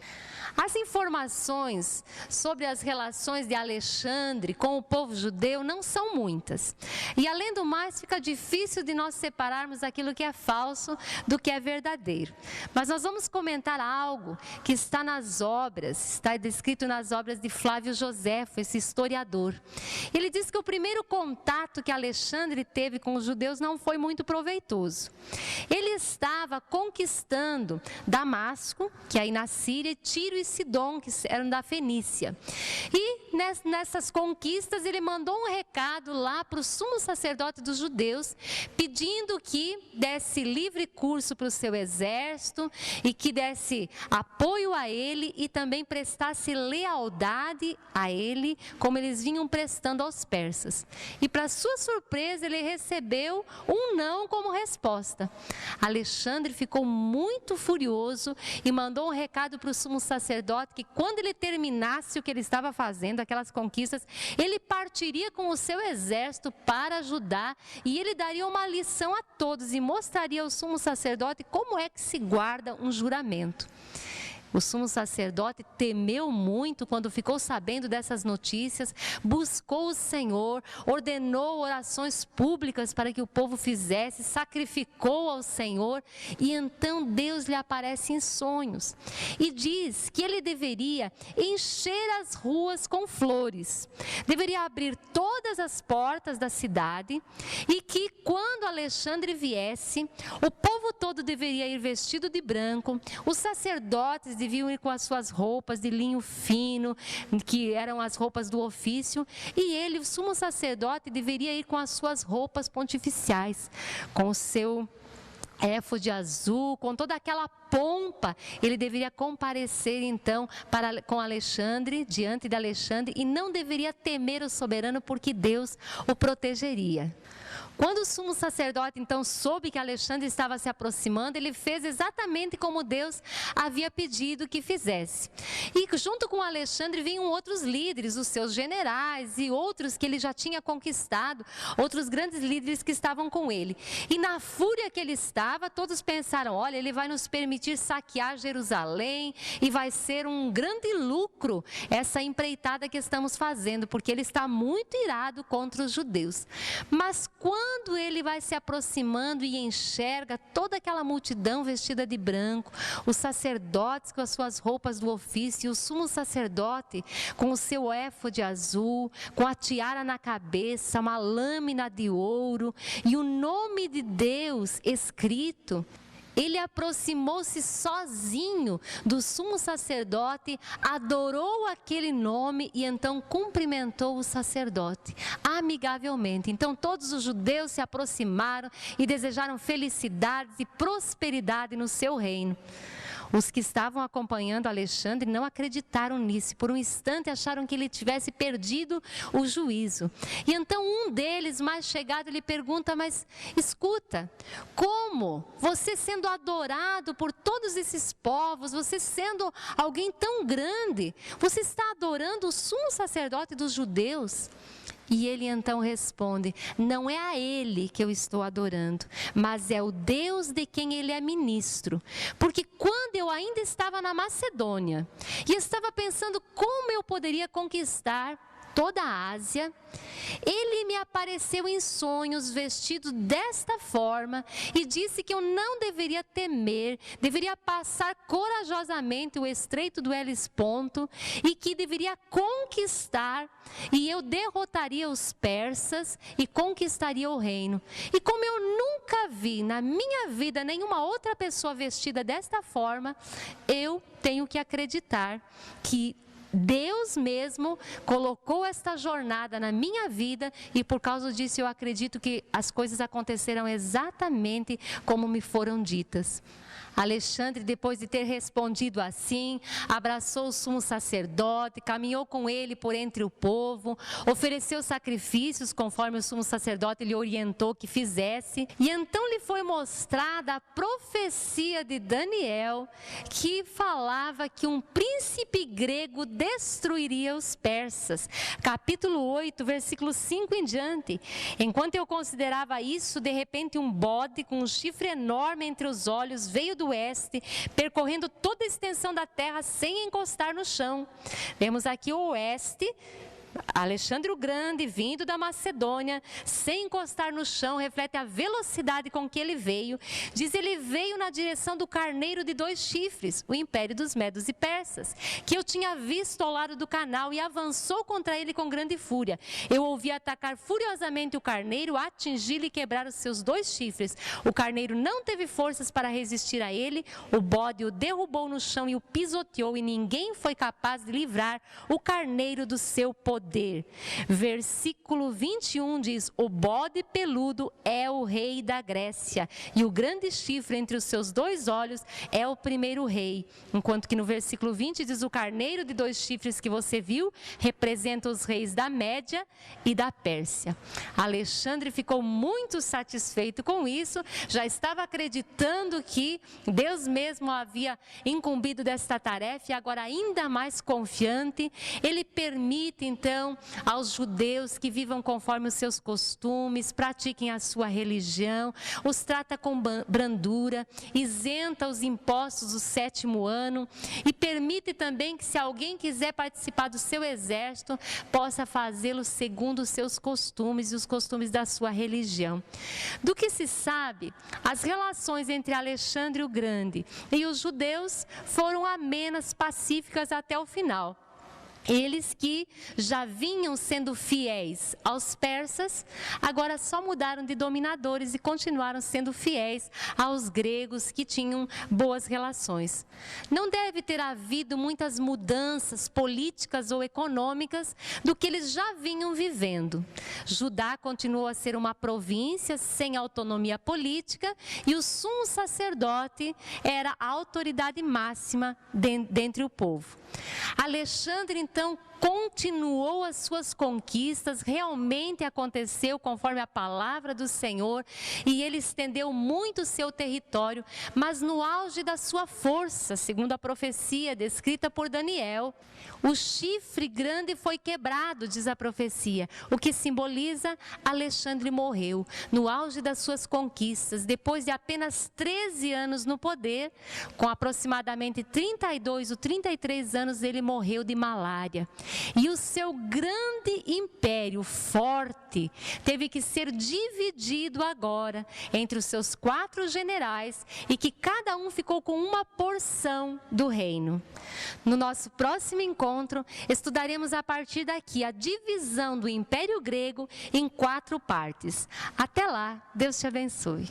As informações sobre as relações de Alexandre com o povo judeu não são muitas. E além do mais, fica difícil de nós separarmos aquilo que é falso do que é verdadeiro. Mas nós vamos comentar algo que está nas obras, está descrito nas obras de Flávio Joséfo, esse historiador. Ele diz que o primeiro contato que Alexandre teve com os judeus não foi muito proveitoso. Ele estava conquistando Damasco, que é aí na Síria, e Tiro e Sidom, que eram da Fenícia. E nessas conquistas ele mandou um recado lá para o sumo sacerdote dos judeus, pedindo que desse livre curso para o seu exército e que desse apoio a ele e também prestasse lealdade a ele, como eles vinham prestando aos persas. E para sua surpresa, ele recebeu um não como resposta. Alexandre ficou muito furioso e mandou um recado para o sumo sacerdote que quando ele terminasse o que ele estava fazendo, aquelas conquistas, ele partiria com o seu exército para Judá e ele daria uma lição a todos e mostraria ao sumo sacerdote como é que se guarda um juramento. O sumo sacerdote temeu muito quando ficou sabendo dessas notícias, buscou o Senhor, ordenou orações públicas para que o povo fizesse, sacrificou ao Senhor e então Deus lhe aparece em sonhos e diz que ele deveria encher as ruas com flores, deveria abrir todas as portas da cidade e que quando Alexandre viesse, o povo todo deveria ir vestido de branco, os sacerdotes deviam ir com as suas roupas de linho fino, que eram as roupas do ofício, e ele, o sumo sacerdote, deveria ir com as suas roupas pontificiais, com o seu éfode azul, com toda aquela pompa. Ele deveria comparecer então com Alexandre, diante de Alexandre, e não deveria temer o soberano, porque Deus o protegeria. Quando o sumo sacerdote então soube que Alexandre estava se aproximando, ele fez exatamente como Deus havia pedido que fizesse. E junto com Alexandre vinham outros líderes, os seus generais e outros que ele já tinha conquistado, outros grandes líderes que estavam com ele. E na fúria que ele estava, todos pensaram, olha, ele vai nos permitir saquear Jerusalém e vai ser um grande lucro essa empreitada que estamos fazendo, porque ele está muito irado contra os judeus. Mas quando ele vai se aproximando e enxerga toda aquela multidão vestida de branco, os sacerdotes com as suas roupas do ofício, o sumo sacerdote com o seu éfode azul, com a tiara na cabeça, uma lâmina de ouro e o nome de Deus escrito, ele aproximou-se sozinho do sumo sacerdote, adorou aquele nome e então cumprimentou o sacerdote amigavelmente. Então todos os judeus se aproximaram e desejaram felicidades e prosperidade no seu reino. Os que estavam acompanhando Alexandre não acreditaram nisso. Por um instante acharam que ele tivesse perdido o juízo. E então um deles, mais chegado, lhe pergunta: mas escuta, como você sendo adorado por todos esses povos, você sendo alguém tão grande, você está adorando o sumo sacerdote dos judeus? E ele então responde: não é a ele que eu estou adorando, mas é o Deus de quem ele é ministro. Porque quando eu ainda estava na Macedônia e estava pensando como eu poderia conquistar toda a Ásia, ele me apareceu em sonhos vestido desta forma e disse que eu não deveria temer, deveria passar corajosamente o estreito do Helesponto e que deveria conquistar, e eu derrotaria os persas e conquistaria o reino. E como eu nunca vi na minha vida nenhuma outra pessoa vestida desta forma, eu tenho que acreditar que Deus mesmo colocou esta jornada na minha vida e por causa disso eu acredito que as coisas aconteceram exatamente como me foram ditas. Alexandre, depois de ter respondido assim, abraçou o sumo sacerdote, caminhou com ele por entre o povo, ofereceu sacrifícios conforme o sumo sacerdote lhe orientou que fizesse. E então lhe foi mostrada a profecia de Daniel, que falava que um príncipe grego destruiria os persas. Capítulo 8, versículo 5 em diante. Enquanto eu considerava isso, de repente um bode com um chifre enorme entre os olhos veio do oeste, percorrendo toda a extensão da terra sem encostar no chão. Vemos aqui o oeste, Alexandre o Grande, vindo da Macedônia, sem encostar no chão, reflete a velocidade com que ele veio. Diz: ele veio na direção do carneiro de 2 chifres, o império dos medos e persas, que eu tinha visto ao lado do canal, e avançou contra ele com grande fúria. Eu ouvi atacar furiosamente o carneiro, atingi-lo e quebrar os seus 2 chifres. O carneiro não teve forças para resistir a ele, o bode o derrubou no chão e o pisoteou, e ninguém foi capaz de livrar o carneiro do seu poder. Versículo 21 diz: o bode peludo é o rei da Grécia, e o grande chifre entre os seus 2 olhos é o primeiro rei. Enquanto que no versículo 20 diz: o carneiro de 2 chifres que você viu representa os reis da Média e da Pérsia. Alexandre ficou muito satisfeito com isso, já estava acreditando que Deus mesmo havia incumbido desta tarefa, e agora ainda mais confiante, ele permite então aos judeus que vivam conforme os seus costumes, pratiquem a sua religião, os trata com brandura, isenta os impostos do 7º ano e permite também que, se alguém quiser participar do seu exército, possa fazê-lo segundo os seus costumes e os costumes da sua religião. Do que se sabe, as relações entre Alexandre o Grande e os judeus foram amenas, pacíficas até o final. Eles que já vinham sendo fiéis aos persas, agora só mudaram de dominadores e continuaram sendo fiéis aos gregos, que tinham boas relações. Não deve ter havido muitas mudanças políticas ou econômicas do que eles já vinham vivendo. Judá continuou a ser uma província sem autonomia política, e o sumo sacerdote era a autoridade máxima dentre o povo. Alexandre, então, continuou as suas conquistas, realmente aconteceu conforme a palavra do Senhor, e ele estendeu muito o seu território, mas no auge da sua força, segundo a profecia descrita por Daniel, o chifre grande foi quebrado, diz a profecia, o que simboliza Alexandre morreu no auge das suas conquistas, depois de apenas 13 anos no poder. Com aproximadamente 32 ou 33 anos ele morreu de malária. E o seu grande império forte teve que ser dividido agora entre os seus 4 generais, e que cada um ficou com uma porção do reino. No nosso próximo encontro, estudaremos a partir daqui a divisão do Império Grego em 4 partes. Até lá, Deus te abençoe.